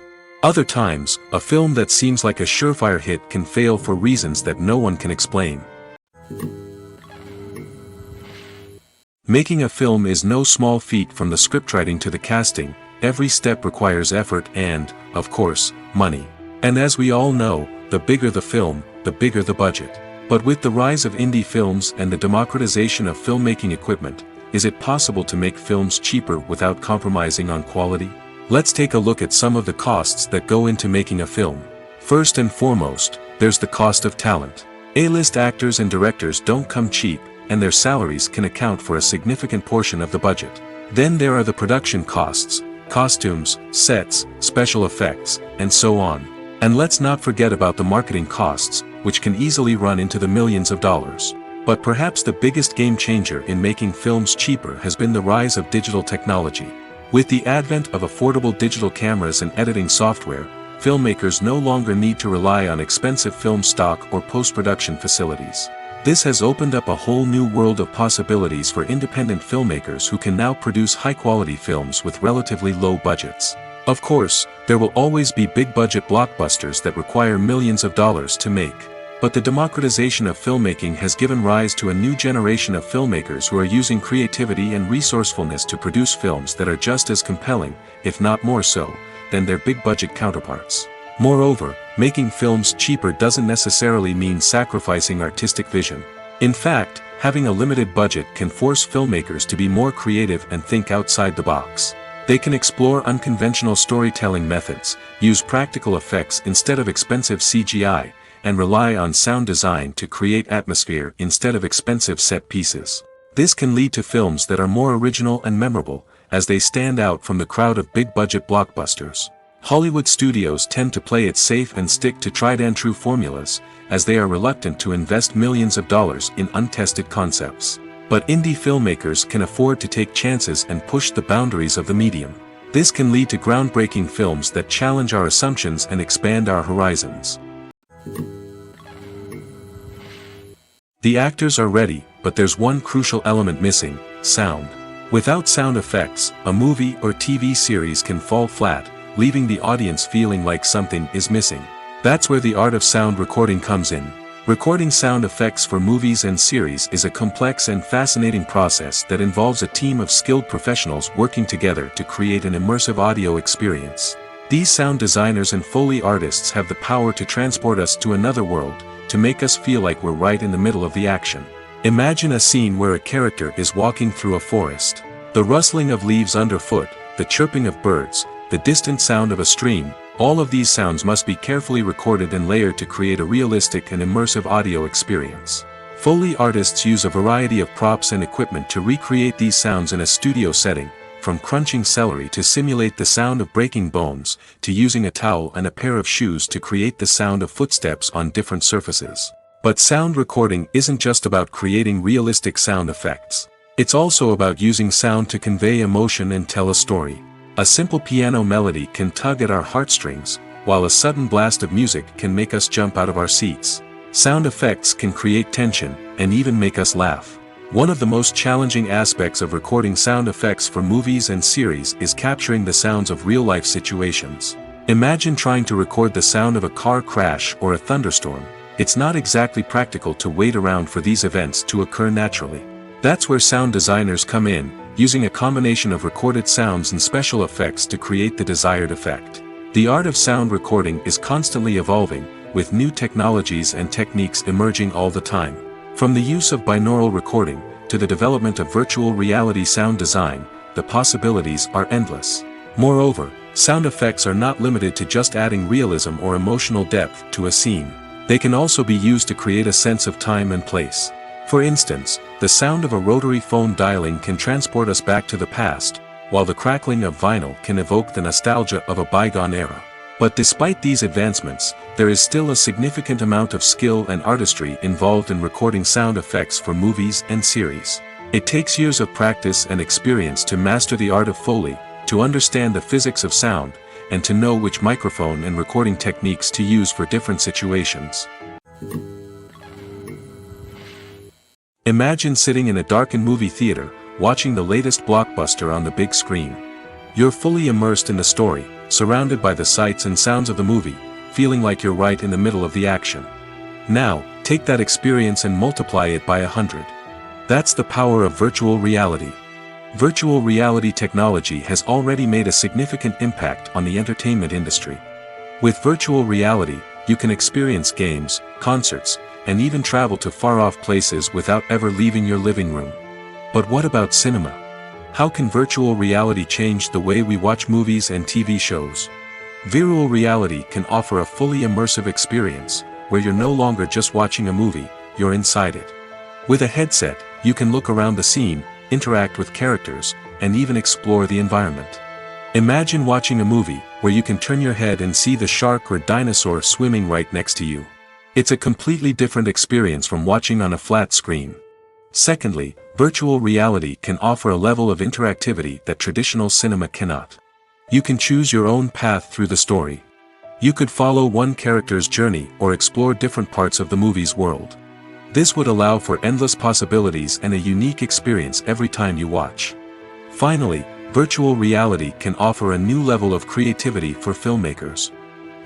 [SPEAKER 1] Other times, a film that seems like a surefire hit can fail for reasons that no one can explain. Making a film is no small feat. From the scriptwriting to the casting, every step requires effort and, of course, money. And as we all know, the bigger the film, the bigger the budget. But with the rise of indie films and the democratization of filmmaking equipment, is it possible to make films cheaper without compromising on quality? Let's take a look at some of the costs that go into making a film. First and foremost, there's the cost of talent. A-list actors and directors don't come cheap, and their salaries can account for a significant portion of the budget. Then there are the production costs, costumes, sets, special effects, and so on. And let's not forget about the marketing costs, which can easily run into the millions of dollars. But perhaps the biggest game changer in making films cheaper has been the rise of digital technology. With the advent of affordable digital cameras and editing software, filmmakers no longer need to rely on expensive film stock or post-production facilities. This has opened up a whole new world of possibilities for independent filmmakers who can now produce high-quality films with relatively low budgets. Of course, there will always be big-budget blockbusters that require millions of dollars to make. But the democratization of filmmaking has given rise to a new generation of filmmakers who are using creativity and resourcefulness to produce films that are just as compelling, if not more so, than their big-budget counterparts. Moreover, making films cheaper doesn't necessarily mean sacrificing artistic vision. In fact, having a limited budget can force filmmakers to be more creative and think outside the box. They can explore unconventional storytelling methods, use practical effects instead of expensive CGI, and rely on sound design to create atmosphere instead of expensive set pieces. This can lead to films that are more original and memorable, as they stand out from the crowd of big-budget blockbusters. Hollywood studios tend to play it safe and stick to tried-and-true formulas, as they are reluctant to invest millions of dollars in untested concepts. But indie filmmakers can afford to take chances and push the boundaries of the medium. This can lead to groundbreaking films that challenge our assumptions and expand our horizons. The actors are ready, but there's one crucial element missing: sound. Without sound effects, a movie or TV series can fall flat, leaving the audience feeling like something is missing. That's where the art of sound recording comes in. Recording sound effects for movies and series is a complex and fascinating process that involves a team of skilled professionals working together to create an immersive audio experience. These sound designers and Foley artists have the power to transport us to another world, to make us feel like we're right in the middle of the action. Imagine a scene where a character is walking through a forest. The rustling of leaves underfoot, the chirping of birds, the distant sound of a stream, all of these sounds must be carefully recorded and layered to create a realistic and immersive audio experience. Foley artists use a variety of props and equipment to recreate these sounds in a studio setting, from crunching celery to simulate the sound of breaking bones, to using a towel and a pair of shoes to create the sound of footsteps on different surfaces. But sound recording isn't just about creating realistic sound effects. It's also about using sound to convey emotion and tell a story. A simple piano melody can tug at our heartstrings, while a sudden blast of music can make us jump out of our seats. Sound effects can create tension, and even make us laugh. One of the most challenging aspects of recording sound effects for movies and series is capturing the sounds of real-life situations. Imagine trying to record the sound of a car crash or a thunderstorm. It's not exactly practical to wait around for these events to occur naturally. That's where sound designers come in, using a combination of recorded sounds and special effects to create the desired effect. The art of sound recording is constantly evolving, with new technologies and techniques emerging all the time. From the use of binaural recording, to the development of virtual reality sound design, the possibilities are endless. Moreover, sound effects are not limited to just adding realism or emotional depth to a scene. They can also be used to create a sense of time and place. For instance, the sound of a rotary phone dialing can transport us back to the past, while the crackling of vinyl can evoke the nostalgia of a bygone era. But despite these advancements, there is still a significant amount of skill and artistry involved in recording sound effects for movies and series. It takes years of practice and experience to master the art of Foley, to understand the physics of sound, and to know which microphone and recording techniques to use for different situations. Imagine sitting in a darkened movie theater, watching the latest blockbuster on the big screen. You're fully immersed in the story, surrounded by the sights and sounds of the movie, feeling like you're right in the middle of the action. Now, take that experience and multiply it by 100. That's the power of virtual reality. Virtual reality technology has already made a significant impact on the entertainment industry. With virtual reality, you can experience games, concerts, and even travel to far-off places without ever leaving your living room. But what about cinema? How can virtual reality change the way we watch movies and TV shows? Virtual reality can offer a fully immersive experience, where you're no longer just watching a movie, you're inside it. With a headset, you can look around the scene, interact with characters, and even explore the environment. Imagine watching a movie, where you can turn your head and see the shark or dinosaur swimming right next to you. It's a completely different experience from watching on a flat screen. Secondly, virtual reality can offer a level of interactivity that traditional cinema cannot. You can choose your own path through the story. You could follow one character's journey or explore different parts of the movie's world. This would allow for endless possibilities and a unique experience every time you watch. Finally, virtual reality can offer a new level of creativity for filmmakers.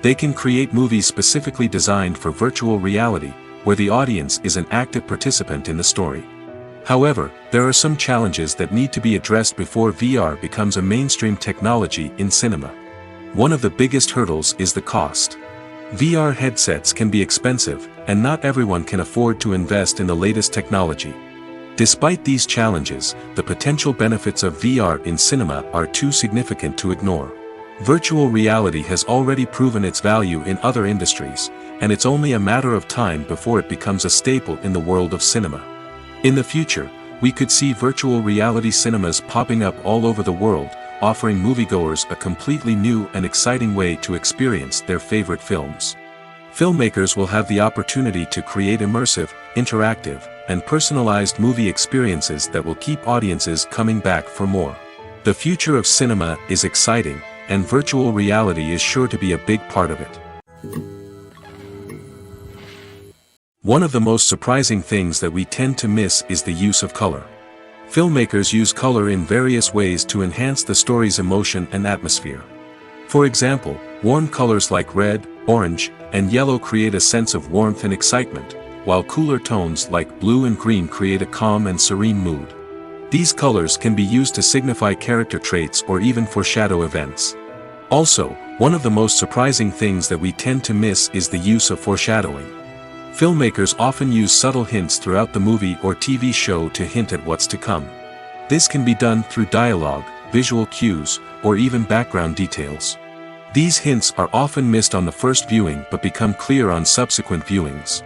[SPEAKER 1] They can create movies specifically designed for virtual reality, where the audience is an active participant in the story. However, there are some challenges that need to be addressed before VR becomes a mainstream technology in cinema. One of the biggest hurdles is the cost. VR headsets can be expensive, and not everyone can afford to invest in the latest technology. Despite these challenges, the potential benefits of VR in cinema are too significant to ignore. Virtual reality has already proven its value in other industries, and it's only a matter of time before it becomes a staple in the world of cinema. In the future, we could see virtual reality cinemas popping up all over the world, offering moviegoers a completely new and exciting way to experience their favorite films. Filmmakers will have the opportunity to create immersive, interactive, and personalized movie experiences that will keep audiences coming back for more. The future of cinema is exciting, and virtual reality is sure to be a big part of it. One of the most surprising things that we tend to miss is the use of color. Filmmakers use color in various ways to enhance the story's emotion and atmosphere. For example, warm colors like red, orange, and yellow create a sense of warmth and excitement, while cooler tones like blue and green create a calm and serene mood. These colors can be used to signify character traits or even foreshadow events. Also, one of the most surprising things that we tend to miss is the use of foreshadowing. Filmmakers often use subtle hints throughout the movie or TV show to hint at what's to come. This can be done through dialogue, visual cues, or even background details. These hints are often missed on the first viewing but become clear on subsequent viewings.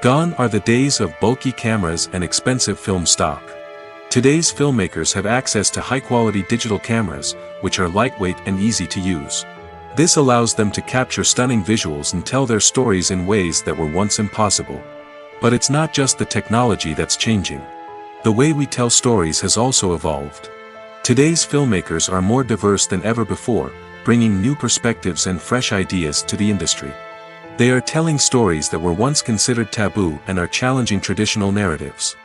[SPEAKER 1] Gone are the days of bulky cameras and expensive film stock. Today's filmmakers have access to high-quality digital cameras, which are lightweight and easy to use. This allows them to capture stunning visuals and tell their stories in ways that were once impossible. But it's not just the technology that's changing. The way we tell stories has also evolved. Today's filmmakers are more diverse than ever before, bringing new perspectives and fresh ideas to the industry. They are telling stories that were once considered taboo and are challenging traditional narratives.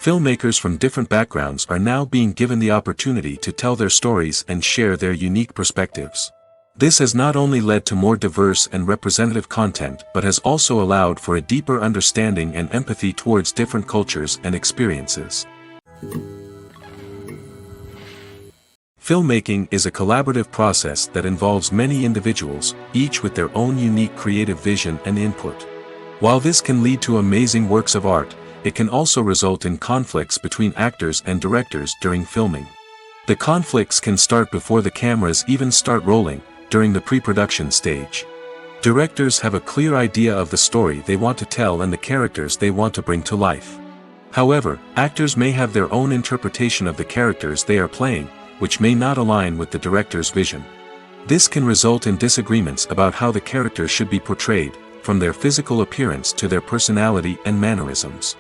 [SPEAKER 1] Filmmakers from different backgrounds are now being given the opportunity to tell their stories and share their unique perspectives. This has not only led to more diverse and representative content but has also allowed for a deeper understanding and empathy towards different cultures and experiences. Filmmaking is a collaborative process that involves many individuals, each with their own unique creative vision and input. While this can lead to amazing works of art, it can also result in conflicts between actors and directors during filming. The conflicts can start before the cameras even start rolling, during the pre-production stage. Directors have a clear idea of the story they want to tell and the characters they want to bring to life. However, actors may have their own interpretation of the characters they are playing, which may not align with the director's vision. This can result in disagreements about how the characters should be portrayed, from their physical appearance to their personality and mannerisms.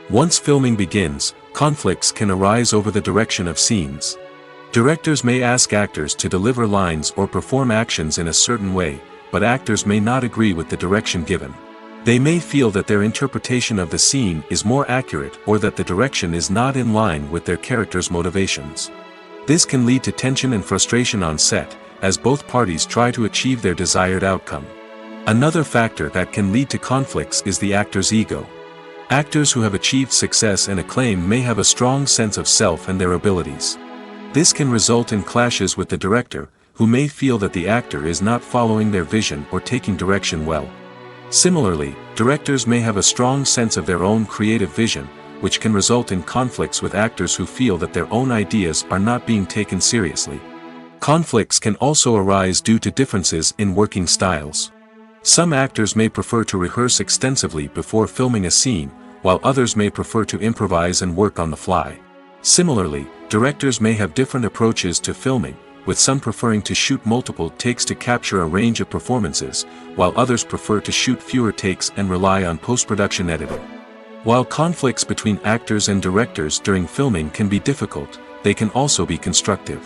[SPEAKER 1] Once filming begins, conflicts can arise over the direction of scenes. Directors may ask actors to deliver lines or perform actions in a certain way, but actors may not agree with the direction given. They may feel that their interpretation of the scene is more accurate or that the direction is not in line with their character's motivations. This can lead to tension and frustration on set, as both parties try to achieve their desired outcome. Another factor that can lead to conflicts is the actor's ego. Actors who have achieved success and acclaim may have a strong sense of self and their abilities. This can result in clashes with the director, who may feel that the actor is not following their vision or taking direction well. Similarly, directors may have a strong sense of their own creative vision, which can result in conflicts with actors who feel that their own ideas are not being taken seriously. Conflicts can also arise due to differences in working styles. Some actors may prefer to rehearse extensively before filming a scene, while others may prefer to improvise and work on the fly. Similarly, directors may have different approaches to filming, with some preferring to shoot multiple takes to capture a range of performances, while others prefer to shoot fewer takes and rely on post-production editing. While conflicts between actors and directors during filming can be difficult, they can also be constructive.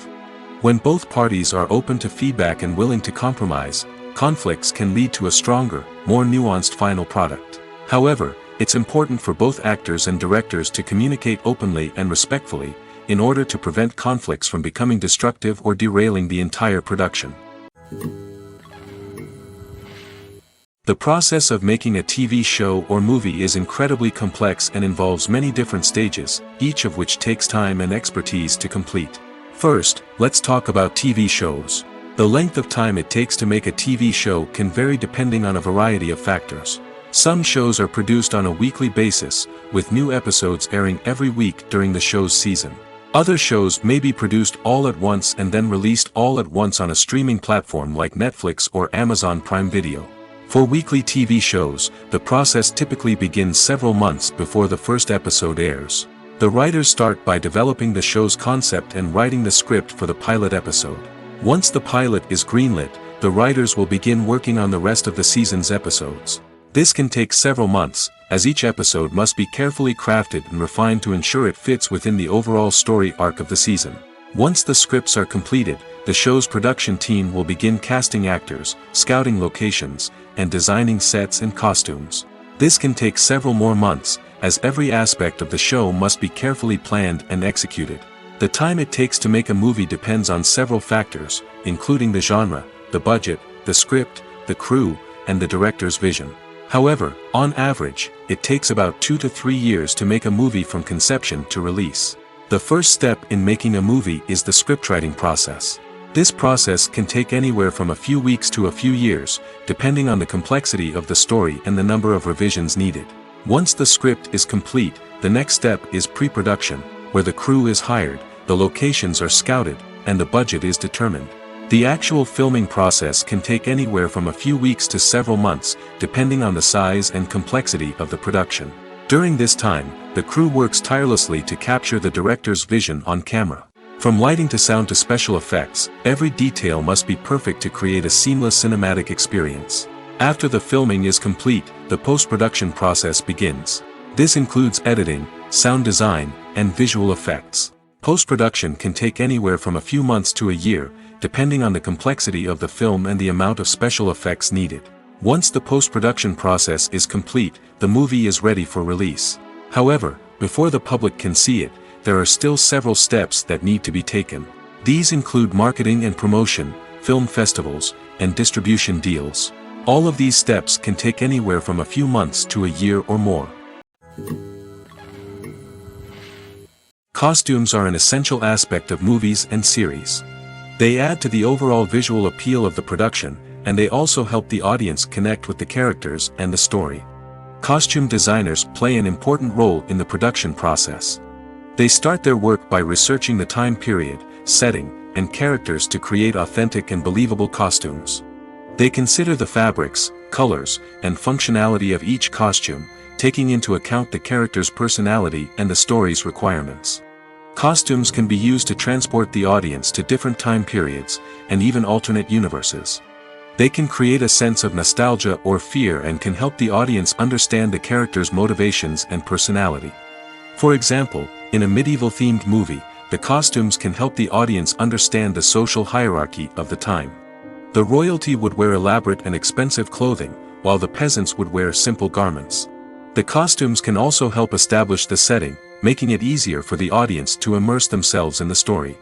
[SPEAKER 1] When both parties are open to feedback and willing to compromise, conflicts can lead to a stronger, more nuanced final product. However, it's important for both actors and directors to communicate openly and respectfully, in order to prevent conflicts from becoming destructive or derailing the entire production. The process of making a TV show or movie is incredibly complex and involves many different stages, each of which takes time and expertise to complete. First, let's talk about TV shows. The length of time it takes to make a TV show can vary depending on a variety of factors. Some shows are produced on a weekly basis, with new episodes airing every week during the show's season. Other shows may be produced all at once and then released all at once on a streaming platform like Netflix or Amazon Prime Video. For weekly TV shows, the process typically begins several months before the first episode airs. The writers start by developing the show's concept and writing the script for the pilot episode. Once the pilot is greenlit, the writers will begin working on the rest of the season's episodes. This can take several months, as each episode must be carefully crafted and refined to ensure it fits within the overall story arc of the season. Once the scripts are completed, the show's production team will begin casting actors, scouting locations, and designing sets and costumes. This can take several more months, as every aspect of the show must be carefully planned and executed. The time it takes to make a movie depends on several factors, including the genre, the budget, the script, the crew, and the director's vision. However, on average, it takes about 2 to 3 years to make a movie from conception to release. The first step in making a movie is the scriptwriting process. This process can take anywhere from a few weeks to a few years, depending on the complexity of the story and the number of revisions needed. Once the script is complete, the next step is pre-production, where the crew is hired, the locations are scouted, and the budget is determined. The actual filming process can take anywhere from a few weeks to several months, depending on the size and complexity of the production. During this time, the crew works tirelessly to capture the director's vision on camera. From lighting to sound to special effects, every detail must be perfect to create a seamless cinematic experience. After the filming is complete, the post-production process begins. This includes editing, sound design, and visual effects. Post-production can take anywhere from a few months to a year, depending on the complexity of the film and the amount of special effects needed. Once the post-production process is complete, the movie is ready for release. However, before the public can see it, there are still several steps that need to be taken. These include marketing and promotion, film festivals, and distribution deals. All of these steps can take anywhere from a few months to a year or more. Costumes are an essential aspect of movies and series. They add to the overall visual appeal of the production, and they also help the audience connect with the characters and the story. Costume designers play an important role in the production process. They start their work by researching the time period, setting, and characters to create authentic and believable costumes. They consider the fabrics, colors, and functionality of each costume, taking into account the character's personality and the story's requirements. Costumes can be used to transport the audience to different time periods, and even alternate universes. They can create a sense of nostalgia or fear and can help the audience understand the character's motivations and personality. For example, in a medieval-themed movie, the costumes can help the audience understand the social hierarchy of the time. The royalty would wear elaborate and expensive clothing, while the peasants would wear simple garments. The costumes can also help establish the setting, making it easier for the audience to immerse themselves in the story.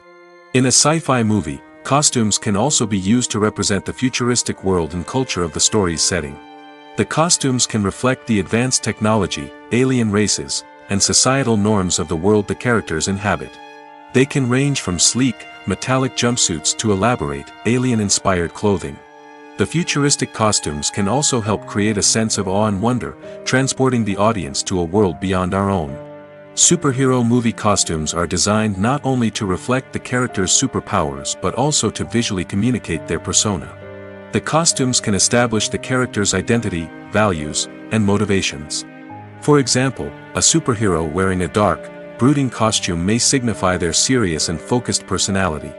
[SPEAKER 1] In a sci-fi movie, costumes can also be used to represent the futuristic world and culture of the story's setting. The costumes can reflect the advanced technology, alien races, and societal norms of the world the characters inhabit. They can range from sleek, metallic jumpsuits to elaborate, alien-inspired clothing. The futuristic costumes can also help create a sense of awe and wonder, transporting the audience to a world beyond our own. Superhero movie costumes are designed not only to reflect the character's superpowers but also to visually communicate their persona. The costumes can establish the character's identity, values, and motivations. For example, a superhero wearing a dark, brooding costume may signify their serious and focused personality.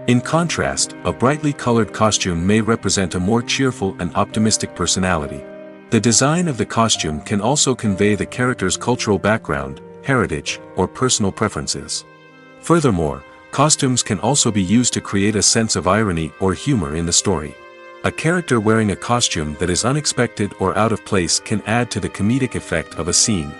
[SPEAKER 1] In contrast, a brightly colored costume may represent a more cheerful and optimistic personality. The design of the costume can also convey the character's cultural background, heritage, or personal preferences. Furthermore, costumes can also be used to create a sense of irony or humor in the story. A character wearing a costume that is unexpected or out of place can add to the comedic effect of a scene.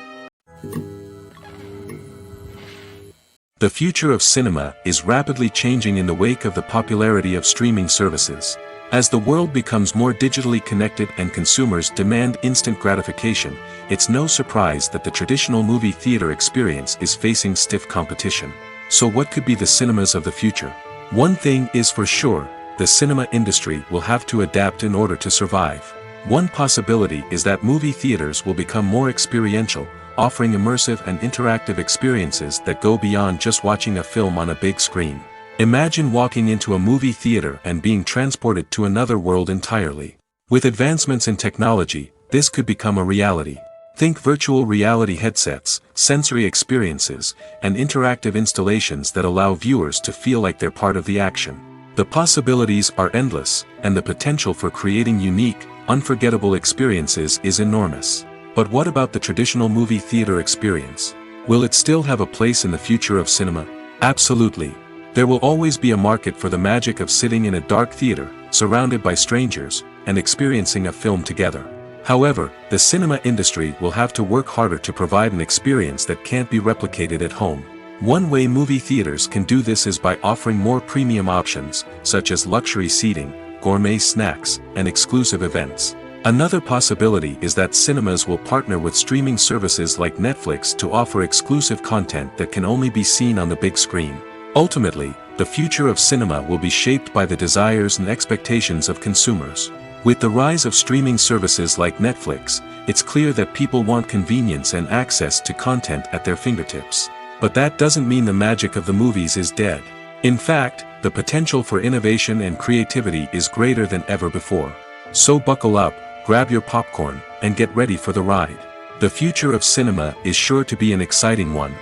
[SPEAKER 1] The future of cinema is rapidly changing in the wake of the popularity of streaming services. As the world becomes more digitally connected and consumers demand instant gratification, it's no surprise that the traditional movie theater experience is facing stiff competition. So what could be the cinemas of the future? One thing is for sure, the cinema industry will have to adapt in order to survive. One possibility is that movie theaters will become more experiential, offering immersive and interactive experiences that go beyond just watching a film on a big screen. Imagine walking into a movie theater and being transported to another world entirely. With advancements in technology, this could become a reality. Think virtual reality headsets, sensory experiences, and interactive installations that allow viewers to feel like they're part of the action. The possibilities are endless, and the potential for creating unique, unforgettable experiences is enormous. But what about the traditional movie theater experience? Will it still have a place in the future of cinema? Absolutely. There will always be a market for the magic of sitting in a dark theater, surrounded by strangers, and experiencing a film together. However, the cinema industry will have to work harder to provide an experience that can't be replicated at home. One way movie theaters can do this is by offering more premium options, such as luxury seating, gourmet snacks, and exclusive events. Another possibility is that cinemas will partner with streaming services like Netflix to offer exclusive content that can only be seen on the big screen. Ultimately, the future of cinema will be shaped by the desires and expectations of consumers. With the rise of streaming services like Netflix, it's clear that people want convenience and access to content at their fingertips. But that doesn't mean the magic of the movies is dead. In fact, the potential for innovation and creativity is greater than ever before. So buckle up, grab your popcorn, and get ready for the ride. The future of cinema is sure to be an exciting one.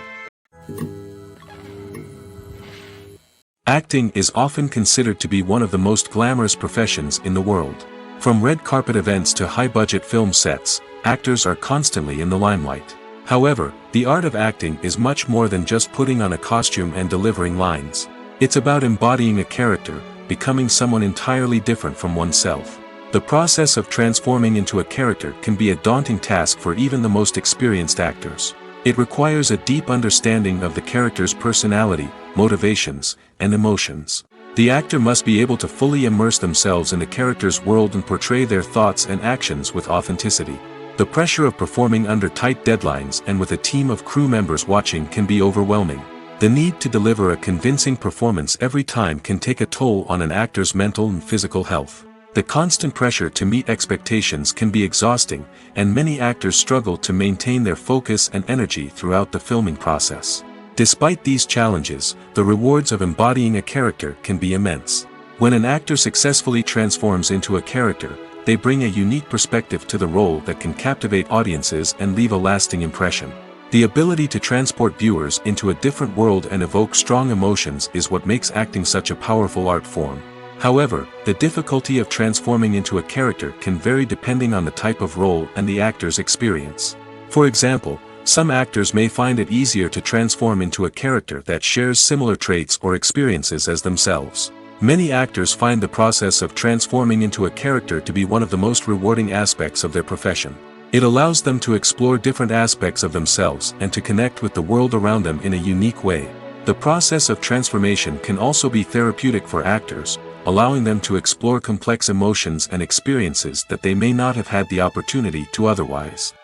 [SPEAKER 1] Acting is often considered to be one of the most glamorous professions in the world. From red carpet events to high-budget film sets, actors are constantly in the limelight. However, the art of acting is much more than just putting on a costume and delivering lines. It's about embodying a character, becoming someone entirely different from oneself. The process of transforming into a character can be a daunting task for even the most experienced actors. It requires a deep understanding of the character's personality, motivations, and emotions. The actor must be able to fully immerse themselves in the character's world and portray their thoughts and actions with authenticity. The pressure of performing under tight deadlines and with a team of crew members watching can be overwhelming. The need to deliver a convincing performance every time can take a toll on an actor's mental and physical health. The constant pressure to meet expectations can be exhausting, and many actors struggle to maintain their focus and energy throughout the filming process. Despite these challenges, the rewards of embodying a character can be immense. When an actor successfully transforms into a character, they bring a unique perspective to the role that can captivate audiences and leave a lasting impression. The ability to transport viewers into a different world and evoke strong emotions is what makes acting such a powerful art form. However, the difficulty of transforming into a character can vary depending on the type of role and the actor's experience. For example, some actors may find it easier to transform into a character that shares similar traits or experiences as themselves. Many actors find the process of transforming into a character to be one of the most rewarding aspects of their profession. It allows them to explore different aspects of themselves and to connect with the world around them in a unique way. The process of transformation can also be therapeutic for actors, allowing them to explore complex emotions and experiences that they may not have had the opportunity to otherwise.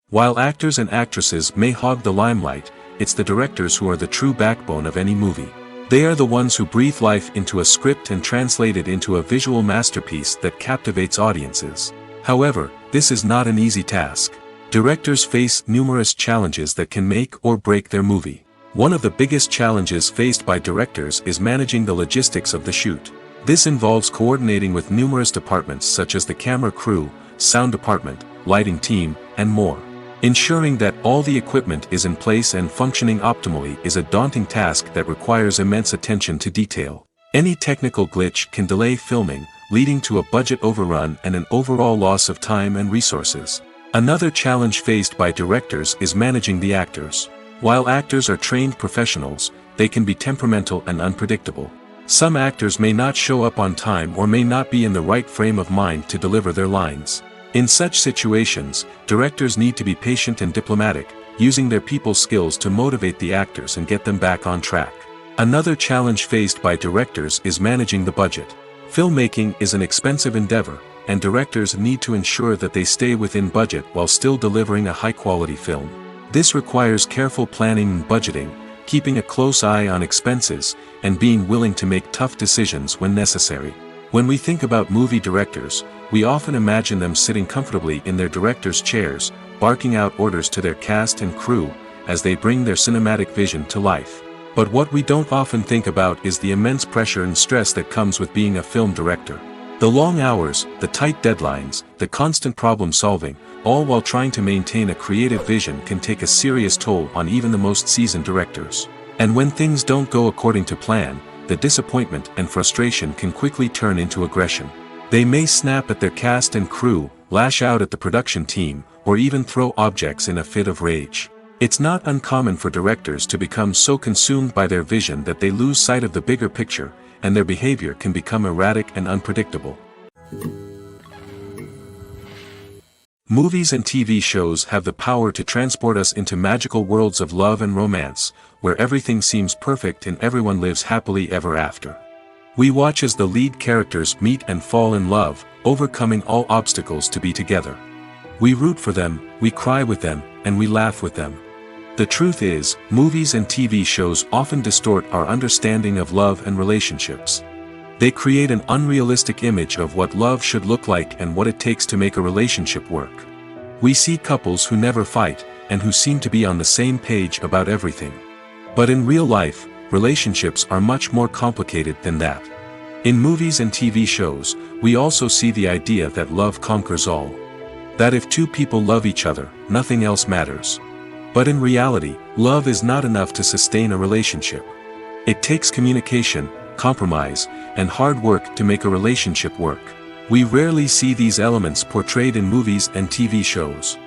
[SPEAKER 1] While actors and actresses may hog the limelight, it's the directors who are the true backbone of any movie. They are the ones who breathe life into a script and translate it into a visual masterpiece that captivates audiences. However, this is not an easy task. Directors face numerous challenges that can make or break their movie. One of the biggest challenges faced by directors is managing the logistics of the shoot. This involves coordinating with numerous departments such as the camera crew, sound department, lighting team, and more. Ensuring that all the equipment is in place and functioning optimally is a daunting task that requires immense attention to detail. Any technical glitch can delay filming, leading to a budget overrun and an overall loss of time and resources. Another challenge faced by directors is managing the actors. While actors are trained professionals, they can be temperamental and unpredictable. Some actors may not show up on time or may not be in the right frame of mind to deliver their lines. In such situations, directors need to be patient and diplomatic, using their people skills to motivate the actors and get them back on track. Another challenge faced by directors is managing the budget. Filmmaking is an expensive endeavor, and directors need to ensure that they stay within budget while still delivering a high-quality film. This requires careful planning and budgeting, keeping a close eye on expenses, and being willing to make tough decisions when necessary. When we think about movie directors, we often imagine them sitting comfortably in their director's chairs, barking out orders to their cast and crew, as they bring their cinematic vision to life. But what we don't often think about is the immense pressure and stress that comes with being a film director. The long hours, the tight deadlines, the constant problem solving, all while trying to maintain a creative vision can take a serious toll on even the most seasoned directors. And when things don't go according to plan, the disappointment and frustration can quickly turn into aggression. They may snap at their cast and crew, lash out at the production team, or even throw objects in a fit of rage. It's not uncommon for directors to become so consumed by their vision that they lose sight of the bigger picture, and their behavior can become erratic and unpredictable. Movies and TV shows have the power to transport us into magical worlds of love and romance, where everything seems perfect and everyone lives happily ever after. We watch as the lead characters meet and fall in love, overcoming all obstacles to be together. We root for them, we cry with them, and we laugh with them. The truth is, movies and TV shows often distort our understanding of love and relationships. They create an unrealistic image of what love should look like and what it takes to make a relationship work. We see couples who never fight, and who seem to be on the same page about everything. But in real life, relationships are much more complicated than that. In movies and TV shows, we also see the idea that love conquers all. That if two people love each other, nothing else matters. But in reality, love is not enough to sustain a relationship. It takes communication, compromise, and hard work to make a relationship work. We rarely see these elements portrayed in movies and TV shows.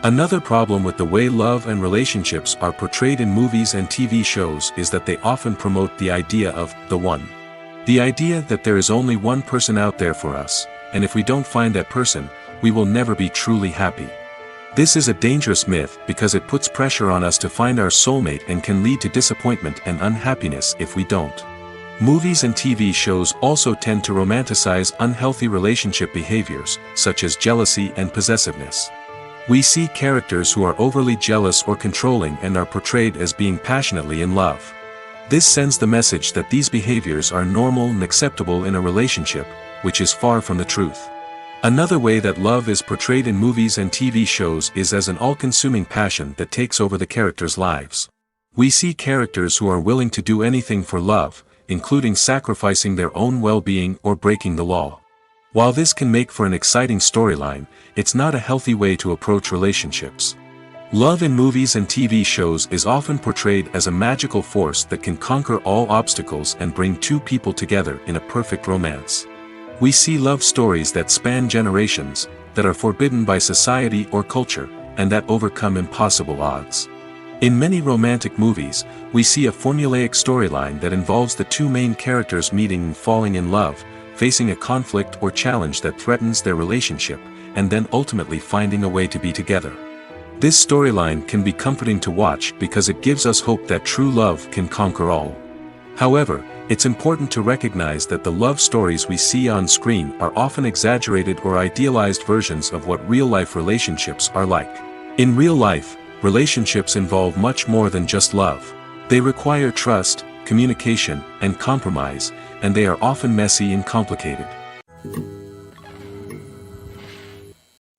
[SPEAKER 1] Another problem with the way love and relationships are portrayed in movies and TV shows is that they often promote the idea of the one. The idea that there is only one person out there for us, and if we don't find that person, we will never be truly happy. This is a dangerous myth because it puts pressure on us to find our soulmate and can lead to disappointment and unhappiness if we don't. Movies and TV shows also tend to romanticize unhealthy relationship behaviors, such as jealousy and possessiveness. We see characters who are overly jealous or controlling and are portrayed as being passionately in love. This sends the message that these behaviors are normal and acceptable in a relationship, which is far from the truth. Another way that love is portrayed in movies and TV shows is as an all-consuming passion that takes over the characters' lives. We see characters who are willing to do anything for love, including sacrificing their own well-being or breaking the law. While this can make for an exciting storyline, it's not a healthy way to approach relationships. Love in movies and TV shows is often portrayed as a magical force that can conquer all obstacles and bring two people together in a perfect romance. We see love stories that span generations, that are forbidden by society or culture, and that overcome impossible odds. In many romantic movies, we see a formulaic storyline that involves the two main characters meeting and falling in love, facing a conflict or challenge that threatens their relationship, and then ultimately finding a way to be together. This storyline can be comforting to watch because it gives us hope that true love can conquer all. However, it's important to recognize that the love stories we see on screen are often exaggerated or idealized versions of what real-life relationships are like. In real life, relationships involve much more than just love. They require trust, communication, and compromise, and they are often messy and complicated.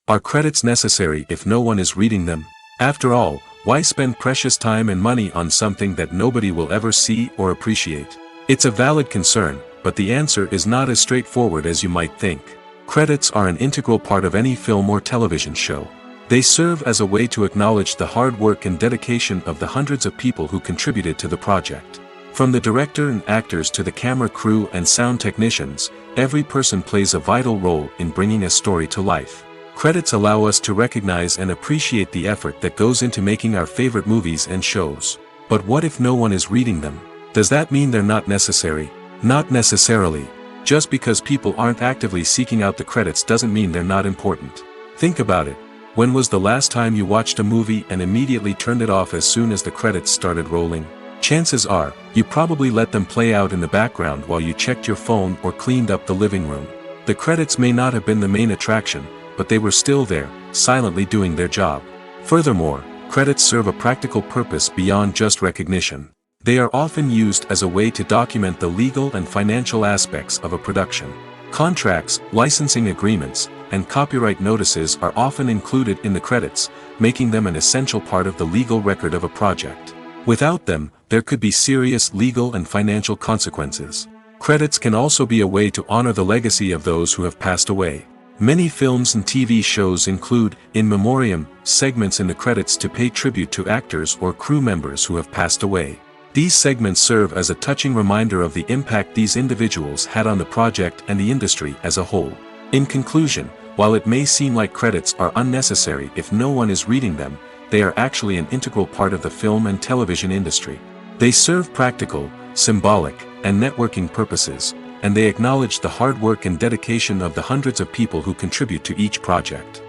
[SPEAKER 1] Are credits necessary if no one is reading them? After all, why spend precious time and money on something that nobody will ever see or appreciate? It's a valid concern, but the answer is not as straightforward as you might think. Credits are an integral part of any film or television show. They serve as a way to acknowledge the hard work and dedication of the hundreds of people who contributed to the project. From the director and actors to the camera crew and sound technicians, every person plays a vital role in bringing a story to life. Credits allow us to recognize and appreciate the effort that goes into making our favorite movies and shows. But what if no one is reading them? Does that mean they're not necessary? Not necessarily. Just because people aren't actively seeking out the credits doesn't mean they're not important. Think about it. When was the last time you watched a movie and immediately turned it off as soon as the credits started rolling? Chances are, you probably let them play out in the background while you checked your phone or cleaned up the living room. The credits may not have been the main attraction, but they were still there, silently doing their job. Furthermore, credits serve a practical purpose beyond just recognition. They are often used as a way to document the legal and financial aspects of a production. Contracts, licensing agreements, and copyright notices are often included in the credits, making them an essential part of the legal record of a project. Without them, there could be serious legal and financial consequences. Credits can also be a way to honor the legacy of those who have passed away. Many films and TV shows include, in memoriam, segments in the credits to pay tribute to actors or crew members who have passed away. These segments serve as a touching reminder of the impact these individuals had on the project and the industry as a whole. In conclusion, while it may seem like credits are unnecessary if no one is reading them, they are actually an integral part of the film and television industry. They serve practical, symbolic, and networking purposes, and they acknowledge the hard work and dedication of the hundreds of people who contribute to each project.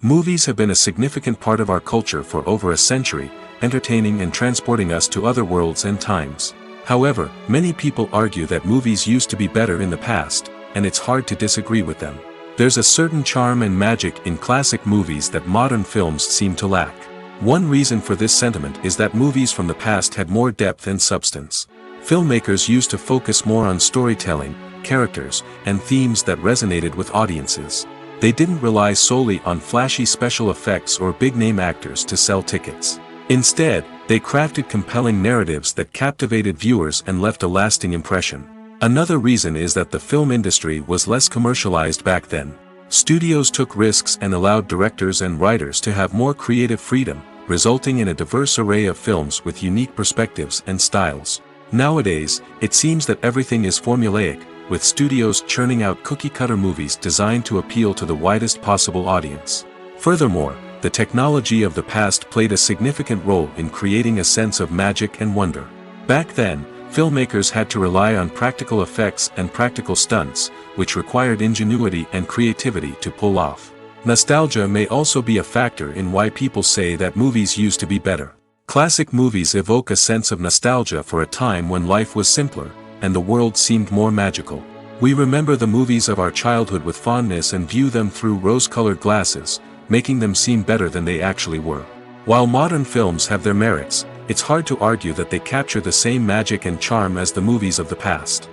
[SPEAKER 1] Movies have been a significant part of our culture for over a century, entertaining and transporting us to other worlds and times. However, many people argue that movies used to be better in the past, and it's hard to disagree with them. There's a certain charm and magic in classic movies that modern films seem to lack. One reason for this sentiment is that movies from the past had more depth and substance. Filmmakers used to focus more on storytelling, characters, and themes that resonated with audiences. They didn't rely solely on flashy special effects or big-name actors to sell tickets. Instead, they crafted compelling narratives that captivated viewers and left a lasting impression. Another reason is that the film industry was less commercialized back then. Studios took risks and allowed directors and writers to have more creative freedom, resulting in a diverse array of films with unique perspectives and styles. Nowadays, it seems that everything is formulaic, with studios churning out cookie-cutter movies designed to appeal to the widest possible audience. Furthermore, the technology of the past played a significant role in creating a sense of magic and wonder. Back then, filmmakers had to rely on practical effects and practical stunts, which required ingenuity and creativity to pull off. Nostalgia may also be a factor in why people say that movies used to be better. Classic movies evoke a sense of nostalgia for a time when life was simpler, and the world seemed more magical. We remember the movies of our childhood with fondness and view them through rose-colored glasses, making them seem better than they actually were. While modern films have their merits, it's hard to argue that they capture the same magic and charm as the movies of the past.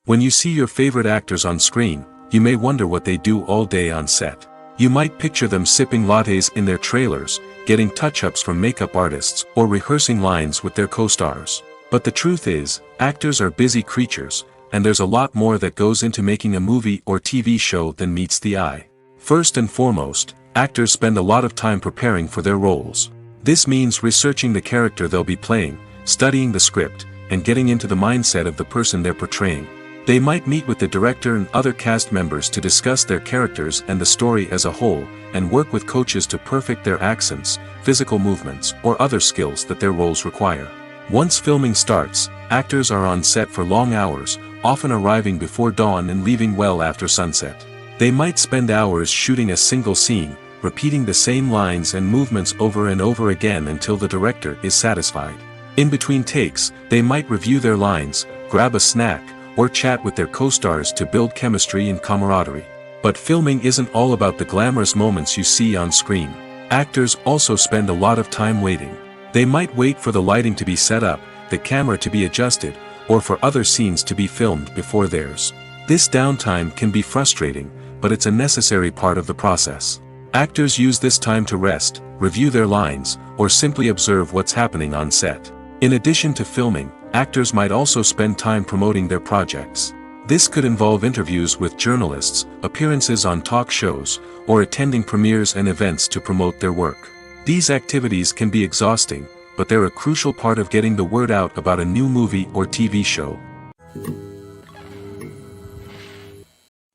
[SPEAKER 1] When you see your favorite actors on screen, you may wonder what they do all day on set. You might picture them sipping lattes in their trailers, getting touch-ups from makeup artists, or rehearsing lines with their co-stars. But the truth is, actors are busy creatures, and there's a lot more that goes into making a movie or TV show than meets the eye. First and foremost, actors spend a lot of time preparing for their roles. This means researching the character they'll be playing, studying the script, and getting into the mindset of the person they're portraying. They might meet with the director and other cast members to discuss their characters and the story as a whole, and work with coaches to perfect their accents, physical movements, or other skills that their roles require. Once filming starts, actors are on set for long hours, often arriving before dawn and leaving well after sunset. They might spend hours shooting a single scene, repeating the same lines and movements over and over again until the director is satisfied. In between takes, they might review their lines, grab a snack, or chat with their co-stars to build chemistry and camaraderie. But filming isn't all about the glamorous moments you see on screen. Actors also spend a lot of time waiting. They might wait for the lighting to be set up, the camera to be adjusted, or for other scenes to be filmed before theirs. This downtime can be frustrating, but it's a necessary part of the process. Actors use this time to rest, review their lines, or simply observe what's happening on set. In addition to filming, actors might also spend time promoting their projects. This could involve interviews with journalists, appearances on talk shows, or attending premieres and events to promote their work. These activities can be exhausting, but they're a crucial part of getting the word out about a new movie or TV show.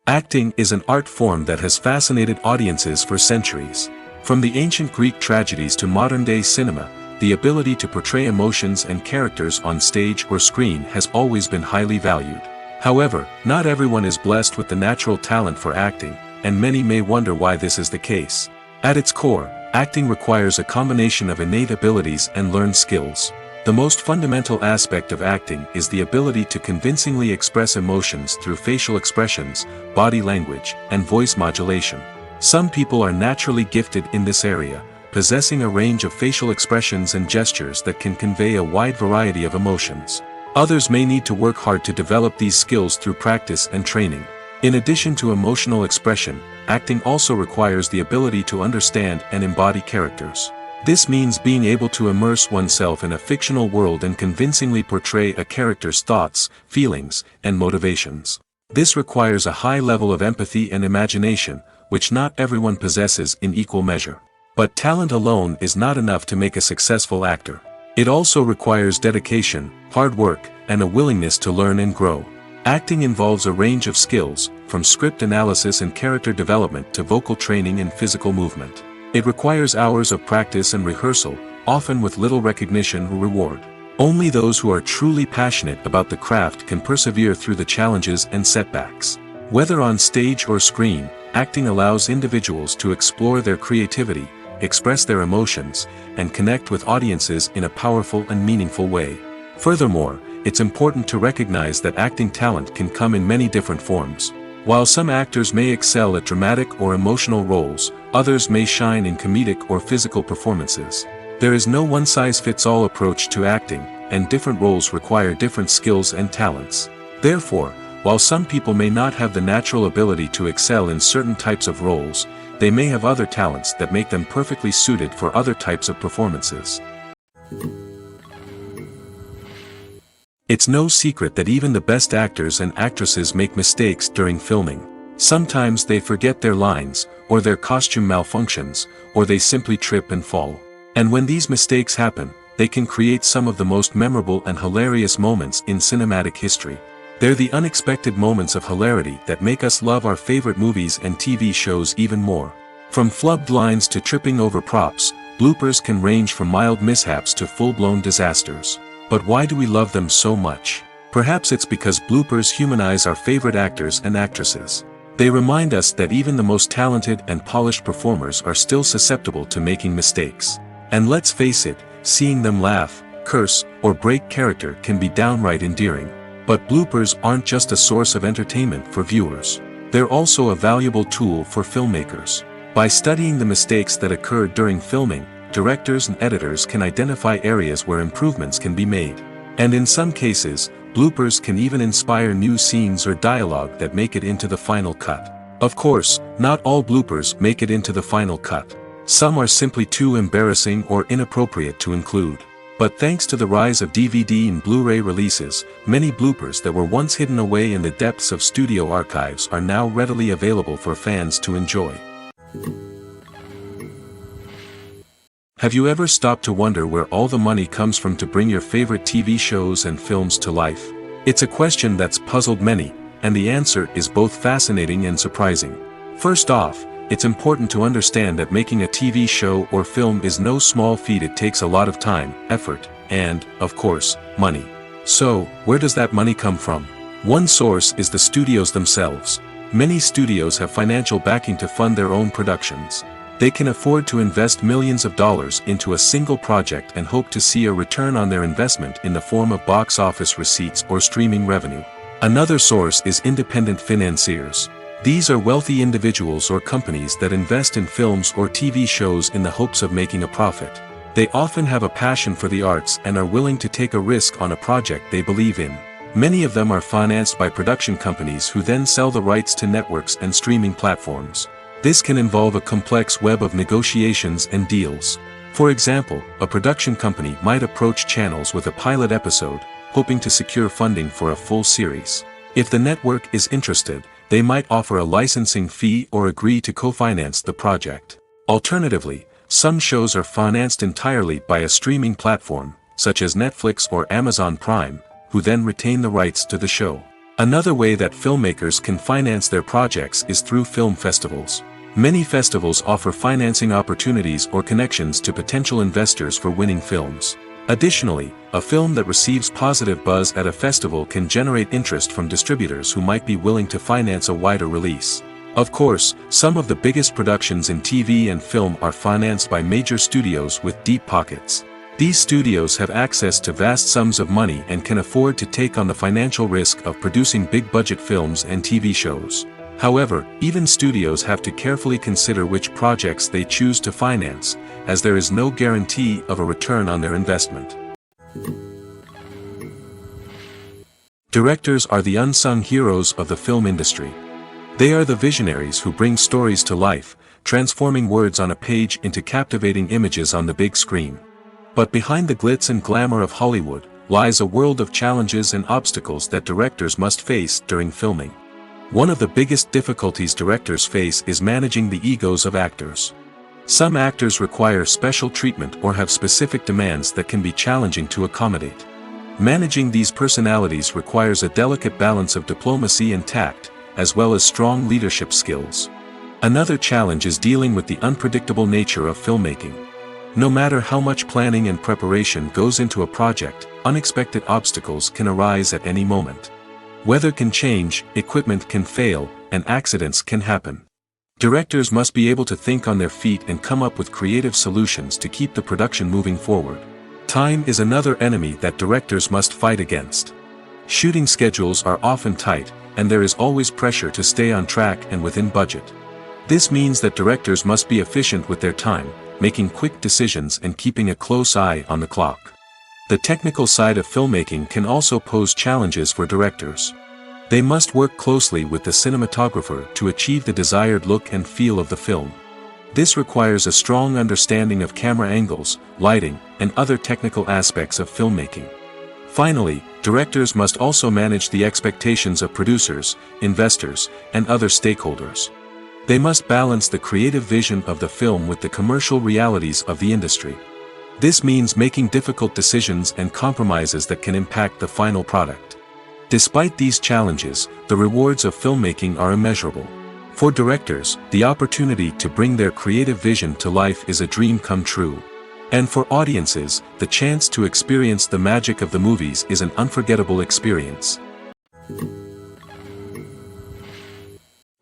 [SPEAKER 1] Acting is an art form that has fascinated audiences for centuries. From the ancient Greek tragedies to modern-day cinema, the ability to portray emotions and characters on stage or screen has always been highly valued. However, not everyone is blessed with the natural talent for acting, and many may wonder why this is the case. At its core, acting requires a combination of innate abilities and learned skills. The most fundamental aspect of acting is the ability to convincingly express emotions through facial expressions, body language, and voice modulation. Some people are naturally gifted in this area, possessing a range of facial expressions and gestures that can convey a wide variety of emotions. Others may need to work hard to develop these skills through practice and training. In addition to emotional expression, acting also requires the ability to understand and embody characters. This means being able to immerse oneself in a fictional world and convincingly portray a character's thoughts, feelings, and motivations. This requires a high level of empathy and imagination, which not everyone possesses in equal measure. But talent alone is not enough to make a successful actor. It also requires dedication, hard work, and a willingness to learn and grow. Acting involves a range of skills, from script analysis and character development to vocal training and physical movement. It requires hours of practice and rehearsal, often with little recognition or reward. Only those who are truly passionate about the craft can persevere through the challenges and setbacks. Whether on stage or screen, acting allows individuals to explore their creativity, express their emotions, and connect with audiences in a powerful and meaningful way. Furthermore, it's important to recognize that acting talent can come in many different forms. While some actors may excel at dramatic or emotional roles, others may shine in comedic or physical performances. There is no one-size-fits-all approach to acting, and different roles require different skills and talents. Therefore, while some people may not have the natural ability to excel in certain types of roles, they may have other talents that make them perfectly suited for other types of performances. It's no secret that even the best actors and actresses make mistakes during filming. Sometimes they forget their lines, or their costume malfunctions, or they simply trip and fall. And when these mistakes happen, they can create some of the most memorable and hilarious moments in cinematic history. They're the unexpected moments of hilarity that make us love our favorite movies and TV shows even more. From flubbed lines to tripping over props, bloopers can range from mild mishaps to full-blown disasters. But why do we love them so much? Perhaps it's because bloopers humanize our favorite actors and actresses. They remind us that even the most talented and polished performers are still susceptible to making mistakes. And let's face it, seeing them laugh, curse, or break character can be downright endearing. But bloopers aren't just a source of entertainment for viewers. They're also a valuable tool for filmmakers. By studying the mistakes that occurred during filming, directors and editors can identify areas where improvements can be made. And in some cases, bloopers can even inspire new scenes or dialogue that make it into the final cut. Of course, not all bloopers make it into the final cut. Some are simply too embarrassing or inappropriate to include. But thanks to the rise of DVD and Blu-ray releases, many bloopers that were once hidden away in the depths of studio archives are now readily available for fans to enjoy. Have you ever stopped to wonder where all the money comes from to bring your favorite TV shows and films to life? It's a question that's puzzled many, and the answer is both fascinating and surprising. First off, it's important to understand that making a TV show or film is no small feat. It takes a lot of time, effort, and, of course, money. So, where does that money come from? One source is the studios themselves. Many studios have financial backing to fund their own productions. They can afford to invest millions of dollars into a single project and hope to see a return on their investment in the form of box office receipts or streaming revenue. Another source is independent financiers. These are wealthy individuals or companies that invest in films or TV shows in the hopes of making a profit. They often have a passion for the arts and are willing to take a risk on a project they believe in. Many of them are financed by production companies who then sell the rights to networks and streaming platforms. This can involve a complex web of negotiations and deals. For example, a production company might approach channels with a pilot episode, hoping to secure funding for a full series. If the network is interested, they might offer a licensing fee or agree to co-finance the project. Alternatively, some shows are financed entirely by a streaming platform, such as Netflix or Amazon Prime, who then retain the rights to the show. Another way that filmmakers can finance their projects is through film festivals. Many festivals offer financing opportunities or connections to potential investors for winning films. Additionally, a film that receives positive buzz at a festival can generate interest from distributors who might be willing to finance a wider release. Of course, some of the biggest productions in TV and film are financed by major studios with deep pockets. These studios have access to vast sums of money and can afford to take on the financial risk of producing big-budget films and TV shows. However, even studios have to carefully consider which projects they choose to finance, as there is no guarantee of a return on their investment. Directors are the unsung heroes of the film industry. They are the visionaries who bring stories to life, transforming words on a page into captivating images on the big screen. But behind the glitz and glamour of Hollywood lies a world of challenges and obstacles that directors must face during filming. One of the biggest difficulties directors face is managing the egos of actors. Some actors require special treatment or have specific demands that can be challenging to accommodate. Managing these personalities requires a delicate balance of diplomacy and tact, as well as strong leadership skills. Another challenge is dealing with the unpredictable nature of filmmaking. No matter how much planning and preparation goes into a project, unexpected obstacles can arise at any moment. Weather can change, equipment can fail, and accidents can happen. Directors must be able to think on their feet and come up with creative solutions to keep the production moving forward. Time is another enemy that directors must fight against. Shooting schedules are often tight, and there is always pressure to stay on track and within budget. This means that directors must be efficient with their time, making quick decisions and keeping a close eye on the clock. The technical side of filmmaking can also pose challenges for directors. They must work closely with the cinematographer to achieve the desired look and feel of the film. This requires a strong understanding of camera angles, lighting, and other technical aspects of filmmaking. Finally, directors must also manage the expectations of producers, investors, and other stakeholders. They must balance the creative vision of the film with the commercial realities of the industry. This means making difficult decisions and compromises that can impact the final product. Despite these challenges, the rewards of filmmaking are immeasurable. For directors, the opportunity to bring their creative vision to life is a dream come true. And for audiences, the chance to experience the magic of the movies is an unforgettable experience.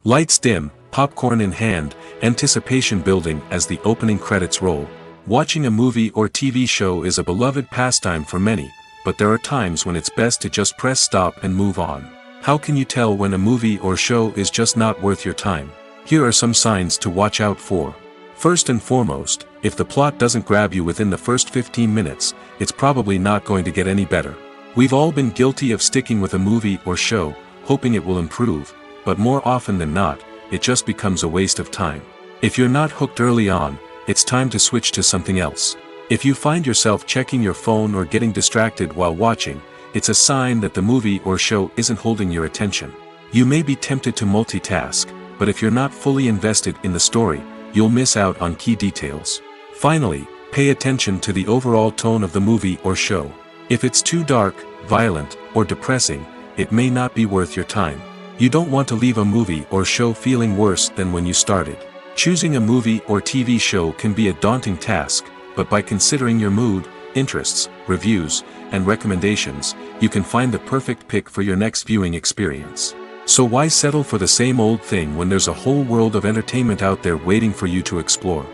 [SPEAKER 1] Lights dim, popcorn in hand, anticipation building as the opening credits roll. Watching a movie or TV show is a beloved pastime for many, but there are times when it's best to just press stop and move on. How can you tell when a movie or show is just not worth your time? Here are some signs to watch out for. First and foremost, if the plot doesn't grab you within the first 15 minutes, it's probably not going to get any better. We've all been guilty of sticking with a movie or show, hoping it will improve, but more often than not, it just becomes a waste of time. If you're not hooked early on, it's time to switch to something else. If you find yourself checking your phone or getting distracted while watching, it's a sign that the movie or show isn't holding your attention. You may be tempted to multitask, but if you're not fully invested in the story, you'll miss out on key details. Finally, pay attention to the overall tone of the movie or show. If it's too dark, violent, or depressing, it may not be worth your time. You don't want to leave a movie or show feeling worse than when you started. Choosing a movie or TV show can be a daunting task, but by considering your mood, interests, reviews, and recommendations, you can find the perfect pick for your next viewing experience. So why settle for the same old thing when there's a whole world of entertainment out there waiting for you to explore?